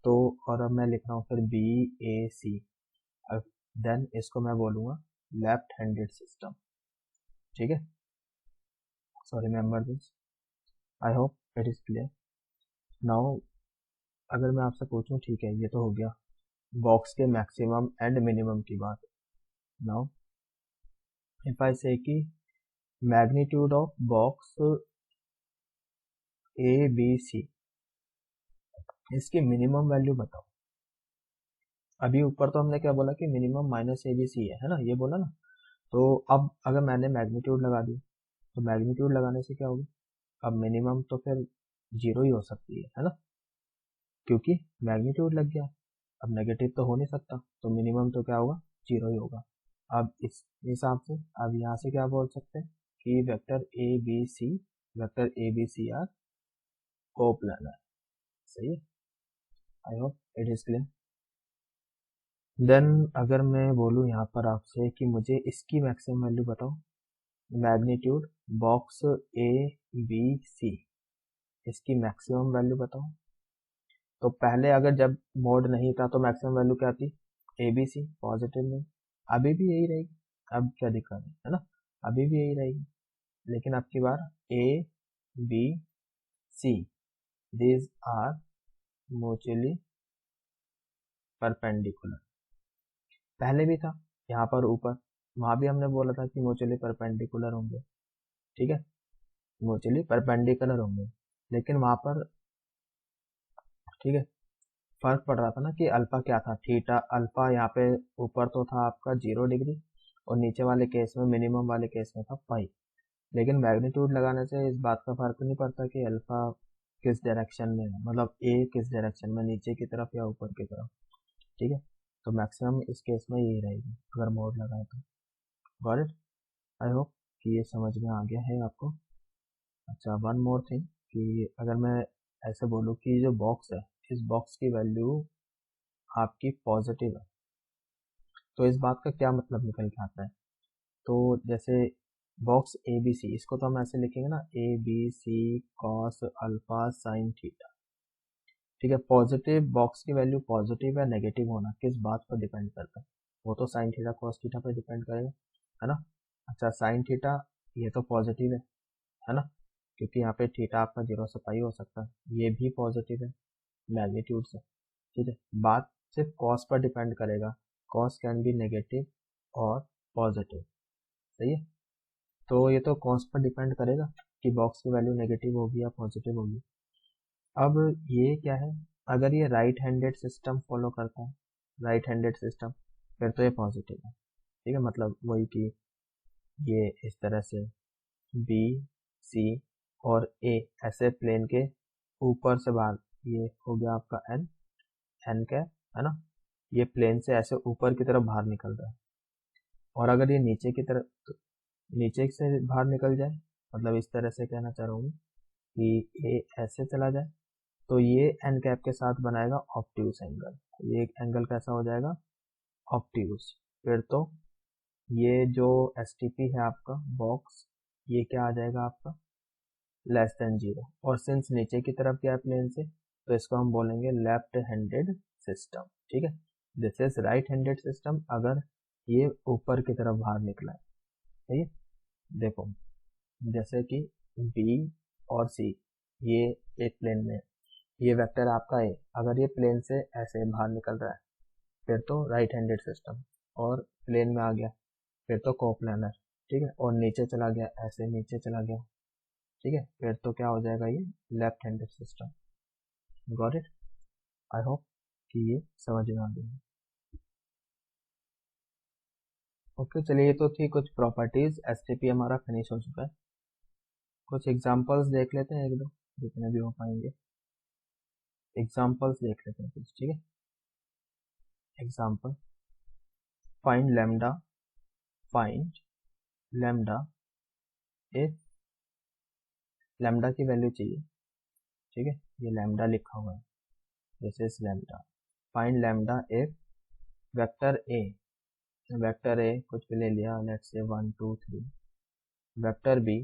तो और अब मैं लिख रहा हूँ फिर बी ए सी, देन इसको मैं बोलूँगा लेफ्ट हैंडेड सिस्टम, ठीक है, so remember this, I hope it is clear now. अगर मैं आपसे पूछूं, ठीक है, ये तो हो गया बॉक्स के मैक्सिमम एंड मिनिमम की बात, नाउ इफ आई से कि magnitude of box A B C, इसकी मिनिमम वैल्यू बताओ, अभी ऊपर तो हमने क्या बोला कि minimum minus A B C है ना, ये बोला ना, तो अब अगर मैंने मैग्नीट्यूड लगा दी तो मैग्नीट्यूड लगाने से क्या होगा, अब मिनिमम तो फिर जीरो ही हो सकती है ना, क्योंकि मैग्नीट्यूड लग गया, अब नेगेटिव तो हो नहीं सकता, तो मिनिमम तो क्या होगा, जीरो ही होगा। अब इस हिसाब से अब यहाँ से क्या बोल सकते हैं कि vector A B C are coplanar, सही है, I hope it is clear. Then अगर मैं बोलूँ यहाँ पर आपसे कि मुझे इसकी मैक्सिमम वैल्यू बताओ, magnitude box A B C, इसकी मैक्सिमम वैल्यू बताओ, तो पहले अगर जब मोड नहीं था तो मैक्सिमम वैल्यू क्या थी, ए बी सी पॉजिटिव में, अभी भी यही रहेगी, अब क्या दिक्कत है ना, अभी भी यही रहेगी, लेकिन अब की बार A B C these are mutually perpendicular, पहले भी था यहाँ पर ऊपर, वहां भी हमने बोला था कि म्यूचुअली परपेंडिकुलर होंगे, ठीक है, म्यूचुअली परपेंडिकुलर होंगे, लेकिन वहां पर, ठीक है, फर्क पड़ रहा था ना कि अल्फा क्या था, थीटा, अल्फा यहाँ पे ऊपर तो था आपका 0 डिग्री, और नीचे वाले केस में, मिनिमम वाले केस में था पाई, लेकिन मैग्नीट्यूड लगाने से इस बात का फर्क नहीं पड़ता कि अल्फा किस डायरेक्शन में है, मतलब ए किस डायरेक्शन में, नीचे की तरफ या ऊपर की तरफ। ठीक है, तो मैक्सिमम इस केस में यही रहेगी अगर मोड लगाए तो। Got it? आई होप कि ये समझ में आ गया है आपको। अच्छा, वन मोर थिंग कि अगर मैं ऐसे बोलूँ कि जो बॉक्स है, इस बॉक्स की वैल्यू आपकी पॉजिटिव है, तो इस बात का क्या मतलब निकल के आता है? तो जैसे बॉक्स ए बी सी, इसको तो हम ऐसे लिखेंगे ना, A B C cos alpha sine theta. ठीक है, पॉजिटिव बॉक्स की वैल्यू पॉजिटिव या नेगेटिव होना किस बात पर डिपेंड करता है? वो तो साइन थीटा कॉस थीटा पर डिपेंड करेगा, है ना। अच्छा, साइन थीटा ये तो पॉजिटिव है ना, क्योंकि यहाँ पे थीटा आपका 0 से पाई हो सकता है, ये भी पॉजिटिव है मैग्नीट्यूड से। ठीक है, बात सिर्फ कॉस पर डिपेंड करेगा, कॉस कैन बी नेगेटिव और पॉजिटिव। सही है, तो ये तो कॉस पर डिपेंड करेगा कि बॉक्स की वैल्यू नेगेटिव होगी या पॉजिटिव होगी। अब ये क्या है, अगर ये राइट हैंडेड सिस्टम फॉलो करता है, राइट हैंडेड सिस्टम, फिर तो ये पॉजिटिव है। ठीक है, मतलब वही कि ये इस तरह से बी सी और ए ऐसे प्लेन के ऊपर से बाहर, ये हो गया आपका एन, एन क्या है ना, ये प्लेन से ऐसे ऊपर की तरफ बाहर निकल रहा है। और अगर ये नीचे की तरफ, तो नीचे से बाहर निकल जाए, मतलब इस तरह से कहना चाह रहा हूँ कि ए ऐसे चला जाए, तो ये एन कैप के साथ बनाएगा ऑब्ट्यूस एंगल। ये एक एंगल कैसा हो जाएगा? ऑब्ट्यूस। फिर तो ये जो एस टी पी है आपका बॉक्स, ये क्या आ जाएगा आपका? Less than 0। और सिंस नीचे की तरफ गया प्लेन से, तो इसको हम बोलेंगे लेफ्ट हैंडेड सिस्टम। ठीक है, this is right handed system अगर ये ऊपर की तरफ बाहर निकला है। सही है, देखो जैसे कि बी और सी ये एक प्लेन में, ये वेक्टर आपका ए, अगर ये प्लेन से ऐसे बाहर निकल रहा है फिर तो राइट हैंडेड सिस्टम, और प्लेन में आ गया फिर तो कोप्लानर। ठीक है, और नीचे चला गया, ऐसे नीचे चला गया, ठीक है, फिर तो क्या हो जाएगा? ये left handed system. Got it? I hope कि ये समझ में आ गई। ओके, चलिए ये तो थी कुछ प्रॉपर्टीज, एसटीपी हमारा फिनिश हो चुका है। कुछ एग्जांपल्स देख लेते हैं, एक दो जितने भी हो पाएंगे एग्जांपल्स देख लेते हैं कुछ। ठीक है, example, find lambda, find lambda if, lambda की वैल्यू चाहिए। ठीक है, ये लैम्डा लिखा हुआ है, this is lambda. Find lambda if vector A, vector A कुछ भी ले लिया, लेट्स से 1 2 3, वेक्टर बी।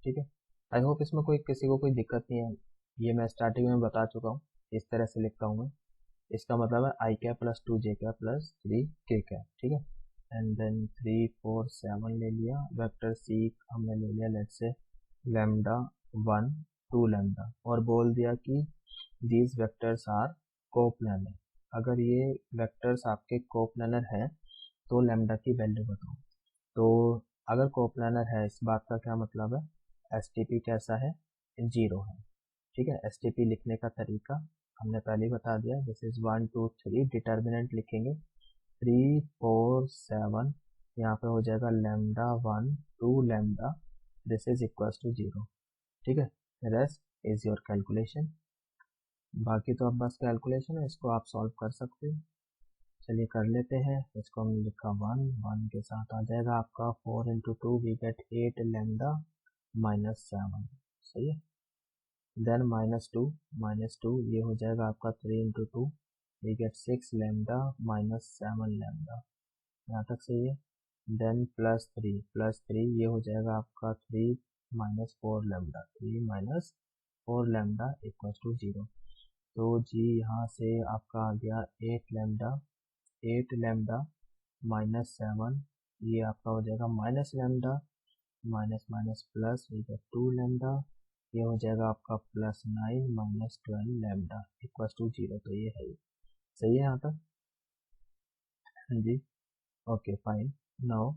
ठीक है, आई होप इसमें कोई किसी को कोई दिक्कत नहीं है, ये मैं स्टार्टिंग में बता चुका हूँ, इस तरह से लिखता हूँ मैं। इसका मतलब है आई कैप प्लस 2 जे कैप प्लस 3 के कैप। ठीक है, एंड देन 3 4 7 ले लिया, वेक्टर सी हमने ले लिया लेट्स से लैम्डा 1 2 लैम्डा, और बोल दिया कि दीज वेक्टर्स आर कोप्लानर। अगर ये वेक्टर्स आपके कोप्लानर है तो लैम्डा की वैल्यू बताओ। तो अगर कोप्लानर है, इस बात का क्या मतलब है? एस टी पी कैसा है? 0 है। ठीक है, एस टी पी लिखने का तरीका हमने पहले ही बता दिया, दिस इज 1 2 3, डिटर्मिनेंट लिखेंगे 3 4 7, यहाँ पे हो जाएगा lambda 1 2 lambda, this is equal to 0। ठीक है, रेस्ट इज योर कैलकुलेशन। बाकी तो अब बस कैलकुलेशन है, इसको आप सॉल्व कर सकते हो। चलिए कर लेते हैं इसको। हम लिखा 1 1 के साथ आ जाएगा आपका 4 into 2 we get 8 lambda minus 7। सही है, देन माइनस टू ये हो जाएगा आपका 3 into 2 we get 6 lambda minus 7 lambda, यहाँ तक सही है। देन प्लस थ्री ये हो जाएगा आपका 3 minus 4 lambda, 3 minus 4 lambda equal to 0। तो जी यहाँ से आपका आ गया 8 लैम्डा माइनस 7, ये आपका हो जाएगा minus lambda minus minus plus, ये 2 लैम्डा, ये हो जाएगा आपका +9 माइनस 12 लैम्डा इक्वल टू 0। तो ये है, सही है यहाँ तक? हाँ जी, okay fine. Now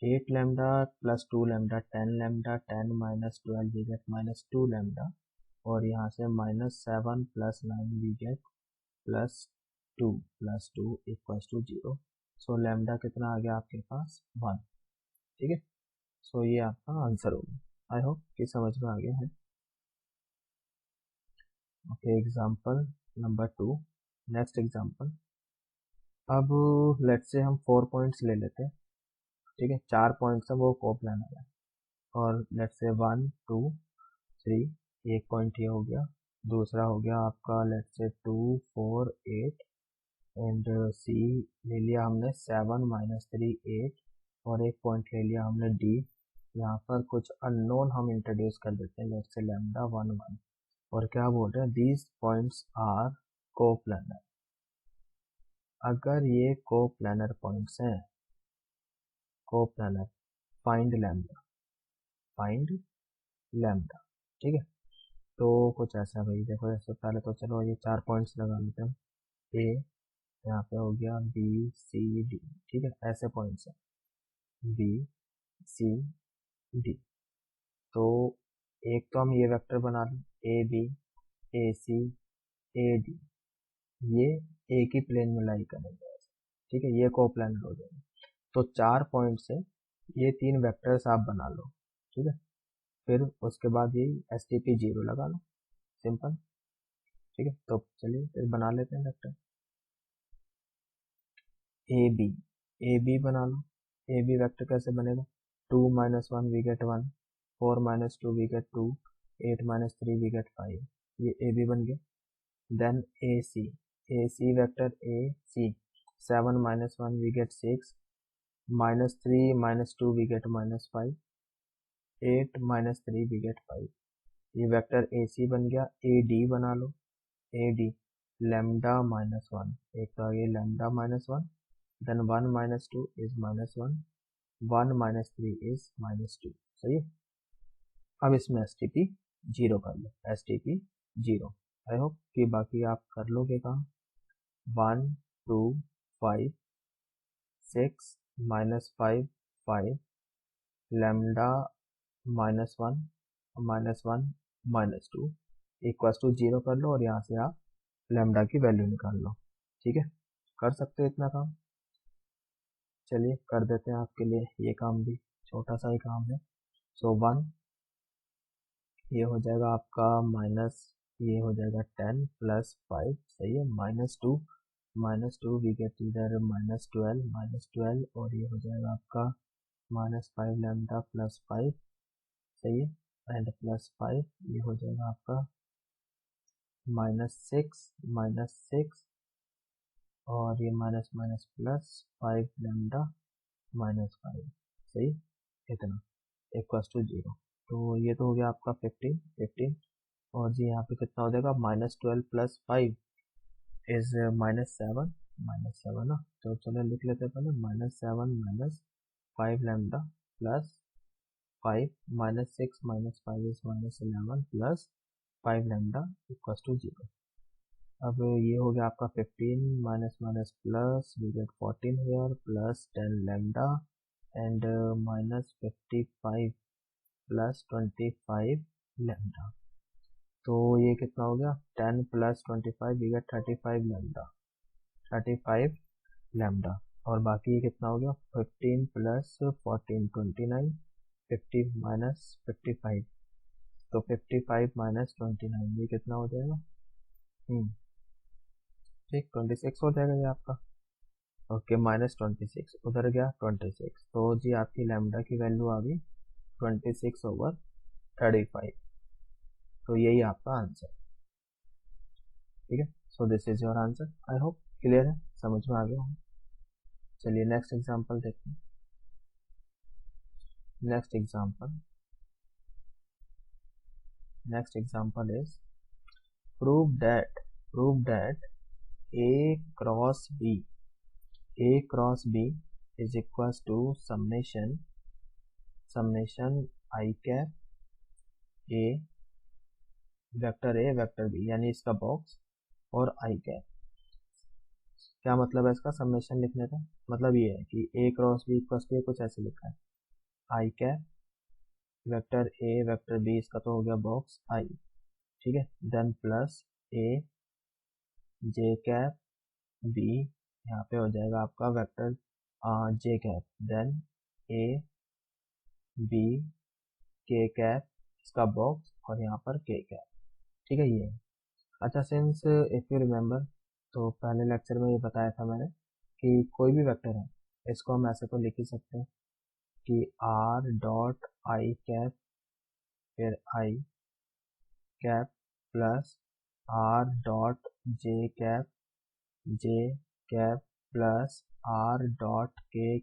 8 lambda plus 2 lambda 10 lambda, 10 minus 12 we get minus 2 lambda, और यहाँ से -7 plus 9 we get plus two equal to 0। So lambda कितना आ गया आपके पास? 1। ठीक है, सो ये आपका आंसर होगा। आई होप कि समझ में आ गया है। Okay, example number 2, next example. अब लेट्स से हम 4 पॉइंट्स ले लेते हैं, ठीक है, 4 पॉइंट्स है वो कोप्लानर है, और लेट्स से 1 2 3, एक पॉइंट ये हो गया, दूसरा हो गया आपका लेट्स से 2 4 8, एंड सी ले लिया हमने 7 -3 8, और एक पॉइंट ले लिया हमने डी। यहाँ पर कुछ अननोन हम इंट्रोड्यूस कर देते हैं, लेट्स से लैम्डा 1 1, और क्या बोल रहे हैं, दीज पॉइंट्स आर कोप्लानर। अगर ये कोप्लानर पॉइंट्स हैं, coplanar, find lambda, find lambda, ठीक है। तो कुछ ऐसा भाई, देखो ऐसे पहले तो चलो ये 4 पॉइंट्स लगा लेते हैं। ए, यहाँ पे हो गया बी सी डी, ठीक है, ऐसे पॉइंट्स है बी सी डी। तो एक तो हम ये वेक्टर बना लें, A B A C A D, ये एक ही प्लेन में लाई करेंगे, ठीक है, ये कोप्लानर हो जाएगा। तो 4 पॉइंट से ये 3 वेक्टर्स आप बना लो, ठीक है। फिर उसके बाद ये एस टी पी 0 लगा लो, सिंपल, ठीक है। तो चलिए फिर बना लेते हैं वेक्टर ए बी बना लो। ए बी वेक्टर कैसे बनेगा, 2 -1 we get 1, 4 -2 we get 2, 8 -3 we get 5, ये ए बी बन गया। Then A C vector A C, 7 -1 we get 6, -3 -2 we get -5, 8 -3 we get 5, ये वेक्टर ए सी बन गया। ए डी बना लो, ए डी लैम्डा -1, एक तो ये लैम्डा -1, then 1 -2 is -1, 1 -3 is -2, सही है। अब इसमें एस टी पी 0 कर लो, S T P 0। I hope कि बाकी आप कर लोगे काम। 1 2 5 6 -5 5, लैम्डा -1 -1 -2 इक्वल्स टू 0 कर लो, और यहाँ से आप लैम्डा की वैल्यू निकाल लो, ठीक है। कर सकते हो इतना काम, चलिए कर देते हैं आपके लिए ये काम भी, छोटा सा ही काम है। सो 1, ये हो जाएगा आपका माइनस, ये हो जाएगा 10 + 5, सही है, -2 वी गेट इधर -12, और ये हो जाएगा आपका -5 लैम्डा +5, सही है, एंड +5, ये हो जाएगा आपका -6, और ये माइनस माइनस +5 लैम्डा -5, सही, इतना इक्वल्स टू 0। तो ये तो हो गया आपका 15, और जी यहाँ पे कितना हो जाएगा, -12 + 5 इज -7 ना। तो चलो लिख लेते हैं पहले, -7 -5 lambda +5, -6 -5 is -11 +5 lambda equals to 0। अब ये हो गया आपका 15 minus minus plus, we get 14 here, +10 lambda, and -55 +25 lambda. तो ये कितना हो गया, 10 + 25 वी गेट 35 लैम्डा, 35 लैम्डा। और बाकी ये कितना हो गया, 15 + 14 29, 50 - 55, तो 55 - 29, ये कितना हो जाएगा, ठीक, 26 हो जाएगा ये आपका। ओके, -26 उधर गया 26, तो जी आपकी लैम्डा की वैल्यू आ गई 26/35। तो यही आपका आंसर, ठीक है। So this is your answer. I hope clear है, समझ में आ गया हो। चलिए नेक्स्ट एग्जांपल देखते हैं। Next example is prove that A cross B is equals to summation I cap A vector B, यानी इसका बॉक्स, और I कैप। क्या मतलब है इसका समेशन लिखने का, मतलब ये है कि A cross B equals to कुछ ऐसे लिखा है, I cap vector A vector B, इसका तो हो गया बॉक्स I, ठीक है, then plus A J cap B, यहाँ पे हो जाएगा आपका vector J cap, then A B K cap, इसका बॉक्स, और यहाँ पर K कैप, ठीक है। ये अच्छा, सिंस इफ यू रिमेम्बर, तो पहले लेक्चर में ये बताया था मैंने कि कोई भी वेक्टर है इसको हम ऐसे तो लिख ही सकते हैं कि आर डॉट आई कैप फिर I cap plus R dot J cap plus R dot K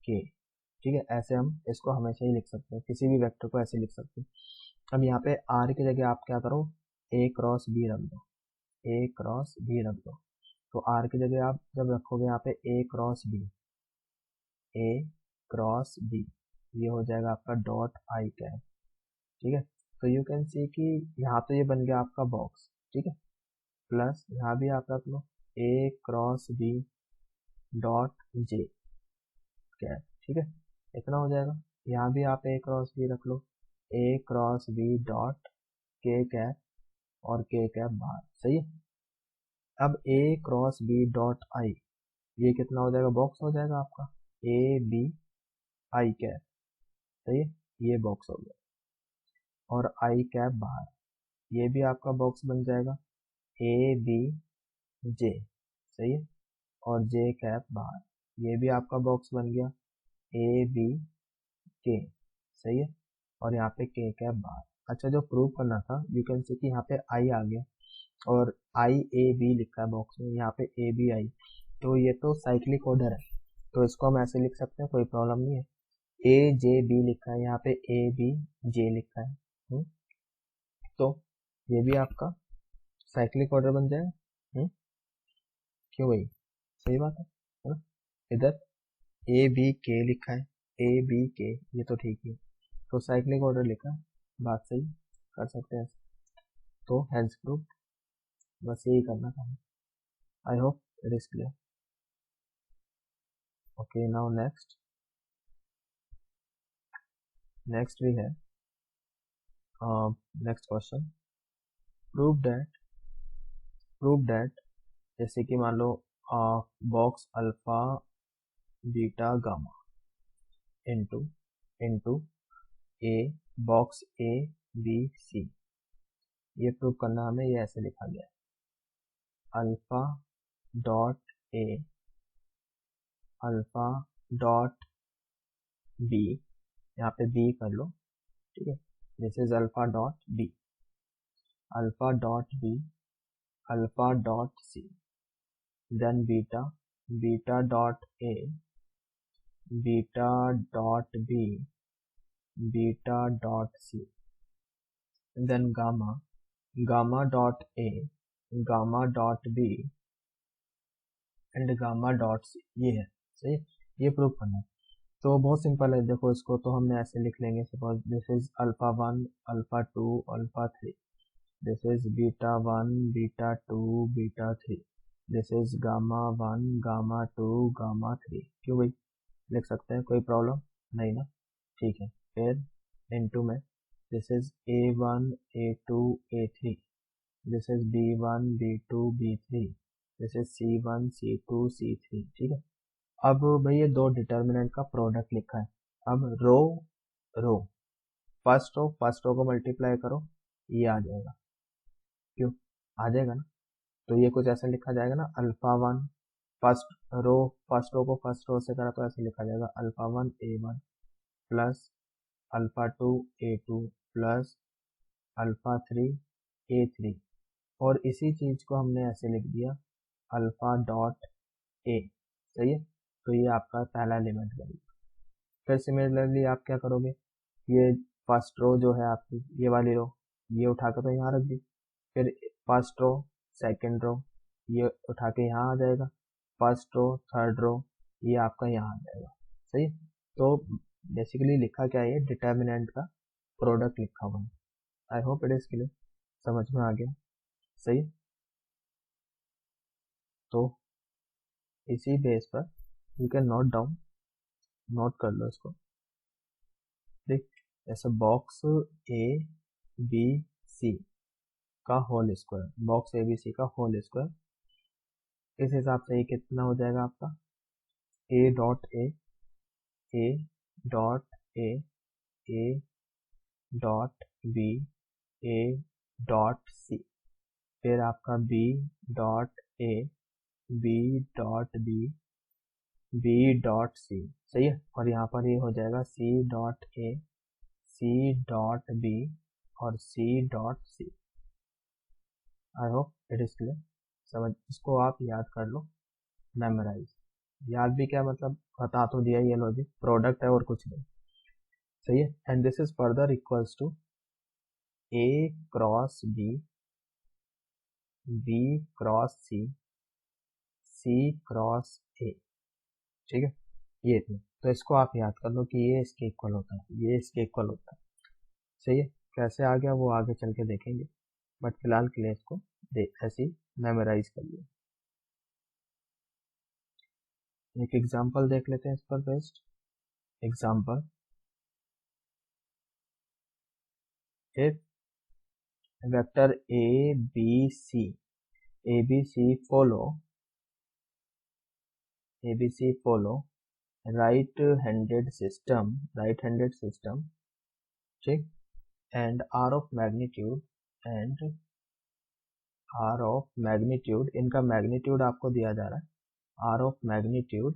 ठीक है। ऐसे हम इसको हमेशा ही लिख सकते हैं, किसी भी वेक्टर को ऐसे लिख सकते हैं। अब यहाँ पे आर की जगह आप क्या करो, ए क्रॉस बी रख दो, ए क्रॉस बी रख दो। तो आर की जगह आप जब रखोगे यहाँ पे ए क्रॉस बी, ये हो जाएगा आपका डॉट आई कैप, ठीक है। तो यू कैन सी कि यहाँ तो ये बन गया आपका बॉक्स, ठीक है। प्लस यहाँ भी आप रख लो A cross B dot J cap, ठीक है। इतना हो जाएगा। यहाँ भी आप ए क्रॉस बी रख लो, ए क्रॉस बी डॉट के कैप और के कैप बाहर, सही है। अब A cross B dot I, ये कितना हो जाएगा, बॉक्स हो जाएगा आपका ए बी आई कैप, सही है, ये बॉक्स हो गया। और आई कैप बाहर, ये भी आपका बॉक्स बन जाएगा ए बी जे, सही है। और जे कैप बाहर, ये भी आपका बॉक्स बन गया ए बी के, सही है। और यहाँ पे के कैप बाहर। अच्छा, जो प्रूव करना था, यू कैन सी कि यहाँ पे आई आ गया और आई ए बी लिखा है बॉक्स में, यहाँ पे ए बी आई, तो ये तो साइक्लिक ऑर्डर है, तो इसको हम ऐसे लिख सकते हैं, कोई प्रॉब्लम नहीं है। ए जे बी लिखा है, यहाँ पे ए बी जे लिखा है, तो ये भी आपका साइक्लिक ऑर्डर बन जाएगा। क्यों भाई, सही बात है ना। इधर ए बी के लिखा है, ए बी के, ये तो ठीक है, तो साइक्लिक ऑर्डर लिखा है, बात सही, कर सकते हैं। तो हेंस प्रूफ, बस यही करना था। I hope it is clear. Okay, now next we है नेक्स्ट क्वेश्चन, प्रूव दैट, जैसे कि मान लो box alpha beta gamma into A box A B C, ये प्रूव करना हमें, ये ऐसे लिखा गया है alpha dot A alpha dot B, यहाँ पे बी कर लो, ठीक है। This is alpha dot B, alpha dot B alpha dot C, then beta dot A beta dot B beta dot C, then gamma dot A gamma dot B and gamma dot C, ये है, सही। ये prove करना है, तो बहुत simple है। देखो, इसको तो हमने ऐसे लिख लेंगे, suppose this is alpha 1 alpha 2 alpha 3, this is beta 1 beta 2 beta 3, this is gamma 1 gamma 2 gamma 3। क्यों भाई, लिख सकते हैं, कोई प्रॉब्लम नहीं ना, ठीक है। फिर इनटू में this is A1 A2 A3, this is B1 B2 B3, this is C1 C2 C3, ठीक है। अब भाई ये दो डिटर्मिनेंट का प्रोडक्ट लिखा है। अब रो फर्स्ट रो को मल्टीप्लाई करो, ये आ जाएगा, क्यों आ जाएगा ना। तो ये कुछ ऐसा लिखा जाएगा ना, अल्फा 1 फर्स्ट रो को फर्स्ट रो से करा तो ऐसे लिखा जाएगा alpha 1 A1 plus alpha 2 A2 plus alpha 3 A3, और इसी चीज को हमने ऐसे लिख दिया अल्फा डॉट ए, सही है। तो ये आपका पहला एलिमेंट बनेगा। फिर सिमिलरली आप क्या करोगे, ये फर्स्ट रो जो है आपकी, ये वाली रो, ये उठा कर तो यहाँ रख दी, फिर फर्स्ट रो सेकंड रो, ये उठा के यहाँ आ जाएगा, फर्स्ट रो थर्ड रो, ये आपका यहाँ आ जाएगा, सही। तो बेसिकली लिखा क्या है, डिटर्मिनेंट का प्रोडक्ट लिखा हुआ है। I hope it is clear, समझ में आ गया, सही। तो इसी बेस पर यू कैन नोट कर लो इसको, देख, जैसे बॉक्स ए बी सी का whole square, box A B C का होल स्क्वायर, इस हिसाब से ये कितना हो जाएगा आपका, A dot A A dot A dot B A dot C, फिर आपका B dot A, B dot B, B dot C, सही है। और यहाँ पर ये हो जाएगा C dot A, C dot B और C dot C. I hope it is clear. समझ, इसको आप याद कर लो, मेमोराइज। याद भी क्या मतलब, बता तो दिया, ये लॉजिक प्रोडक्ट है और कुछ नहीं, सही है। And this is further equals to A cross B, B cross C, C cross A, ठीक है। ये इतने, तो इसको आप याद कर लो कि ये इसके इक्वल होता है, ये इसके इक्वल होता है, सही है। कैसे आ गया वो आगे चल के देखेंगे, बट फिलहाल के लिए इसको ऐसे ही मेमोराइज कर लिया। एक एग्जांपल देख लेते हैं इस पर based. Example, if vector A B C, A B C follow right handed system, ठीक, and r of magnitude, इनका मैग्नीट्यूड आपको दिया जा रहा है, r of magnitude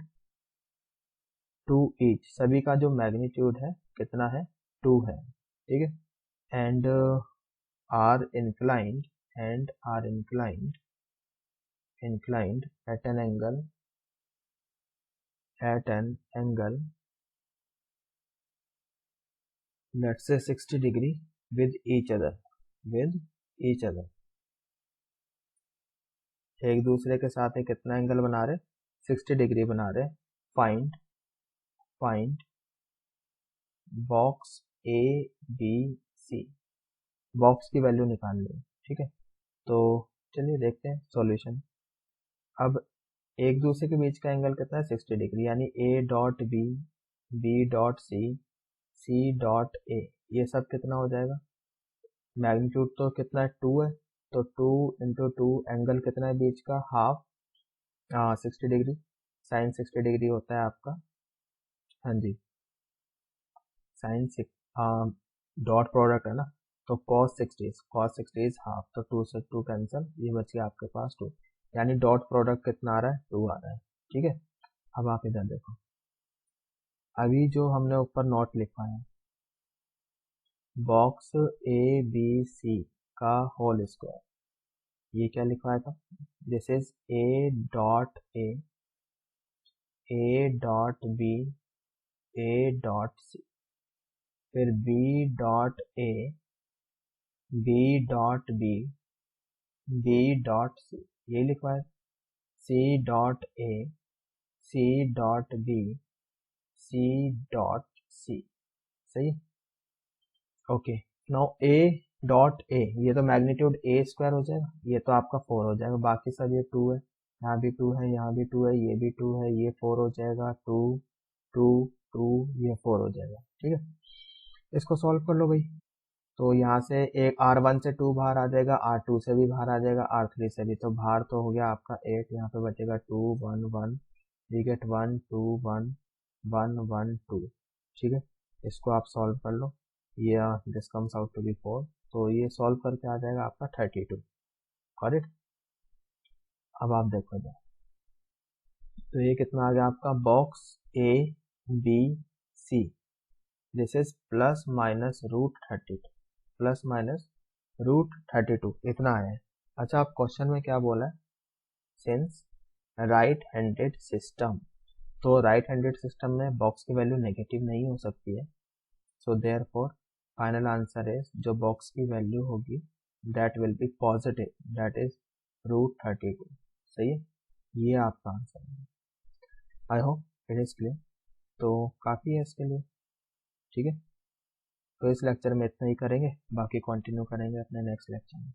2 each, सभी का जो मैग्नीट्यूड है कितना है, 2 है, ठीक है। And are inclined at an angle let's say 60 degree with each other, एक दूसरे के साथ एक कितना एंगल बना रहे, 60 डिग्री बना रहे। Find box A B C, box की वैल्यू निकाल लें, ठीक है। तो चलिए देखते हैं सॉल्यूशन। अब एक दूसरे के बीच का एंगल कितना है, 60 डिग्री, यानी A dot B, B dot C, C dot A, ये सब कितना हो जाएगा, मैग्नीट्यूड तो कितना है, 2 है, तो 2 इंटू 2, एंगल कितना है बीच का, हाफ, 60 डिग्री, साइन 60 डिग्री होता है आपका, हाँ जी, साइन डॉट प्रोडक्ट है ना, तो cos 60 इज हाफ, तो 2 से 2 कैंसिल, ये बच गया आपके पास 2, यानी डॉट प्रोडक्ट कितना आ रहा है, 2 आ रहा है, ठीक है। अब आप इधर देखो, अभी जो हमने ऊपर नोट लिखा है, बॉक्स ए बी सी का होल स्क्वायर, ये क्या लिखवाया था, this is A dot A, A dot B, A dot C, फिर B dot A, B dot B, B dot C, ये लिखवाया, C dot A, C dot B, C dot C, सही है। Okay, now A dot A, ये तो magnitude ए square हो जाएगा, ये तो आपका 4 हो जाएगा, बाकी सब ये 2 है, यहाँ भी 2 है, यहाँ भी 2 है, ये भी 2 है, ये 4 हो जाएगा, 2 2 2, ये 4 हो जाएगा, ठीक है। इसको सॉल्व कर लो भाई। तो यहाँ से एक R1 से 2 बाहर आ जाएगा, R2 से भी बाहर आ जाएगा, R3 से भी, तो बाहर तो हो गया आपका 8, यहाँ पे बचेगा 2 1 1, वी गेट 1 2 1 1 1 2, ठीक है। इसको आप सॉल्व कर लो, ये this comes out to be 4, तो ये सॉल्व करके आ जाएगा आपका 32, करेक्ट। अब आप देखो जाए, तो ये कितना आ गया आपका, box A B C, this is plus minus root 32, plus minus root 32, इतना है। अच्छा, आप क्वेश्चन में क्या बोला है, सिंस राइट हैंडेड सिस्टम, तो राइट हैंडेड सिस्टम में बॉक्स की वैल्यू नेगेटिव नहीं हो सकती है, so therefore final answer is, जो बॉक्स की वैल्यू होगी that will be positive, that is root 32, सही है, ये आपका आंसर है। I hope it is clear, तो काफ़ी है इसके लिए, ठीक है। तो इस लेक्चर में इतना ही करेंगे, बाकी कंटिन्यू करेंगे अपने नेक्स्ट लेक्चर में।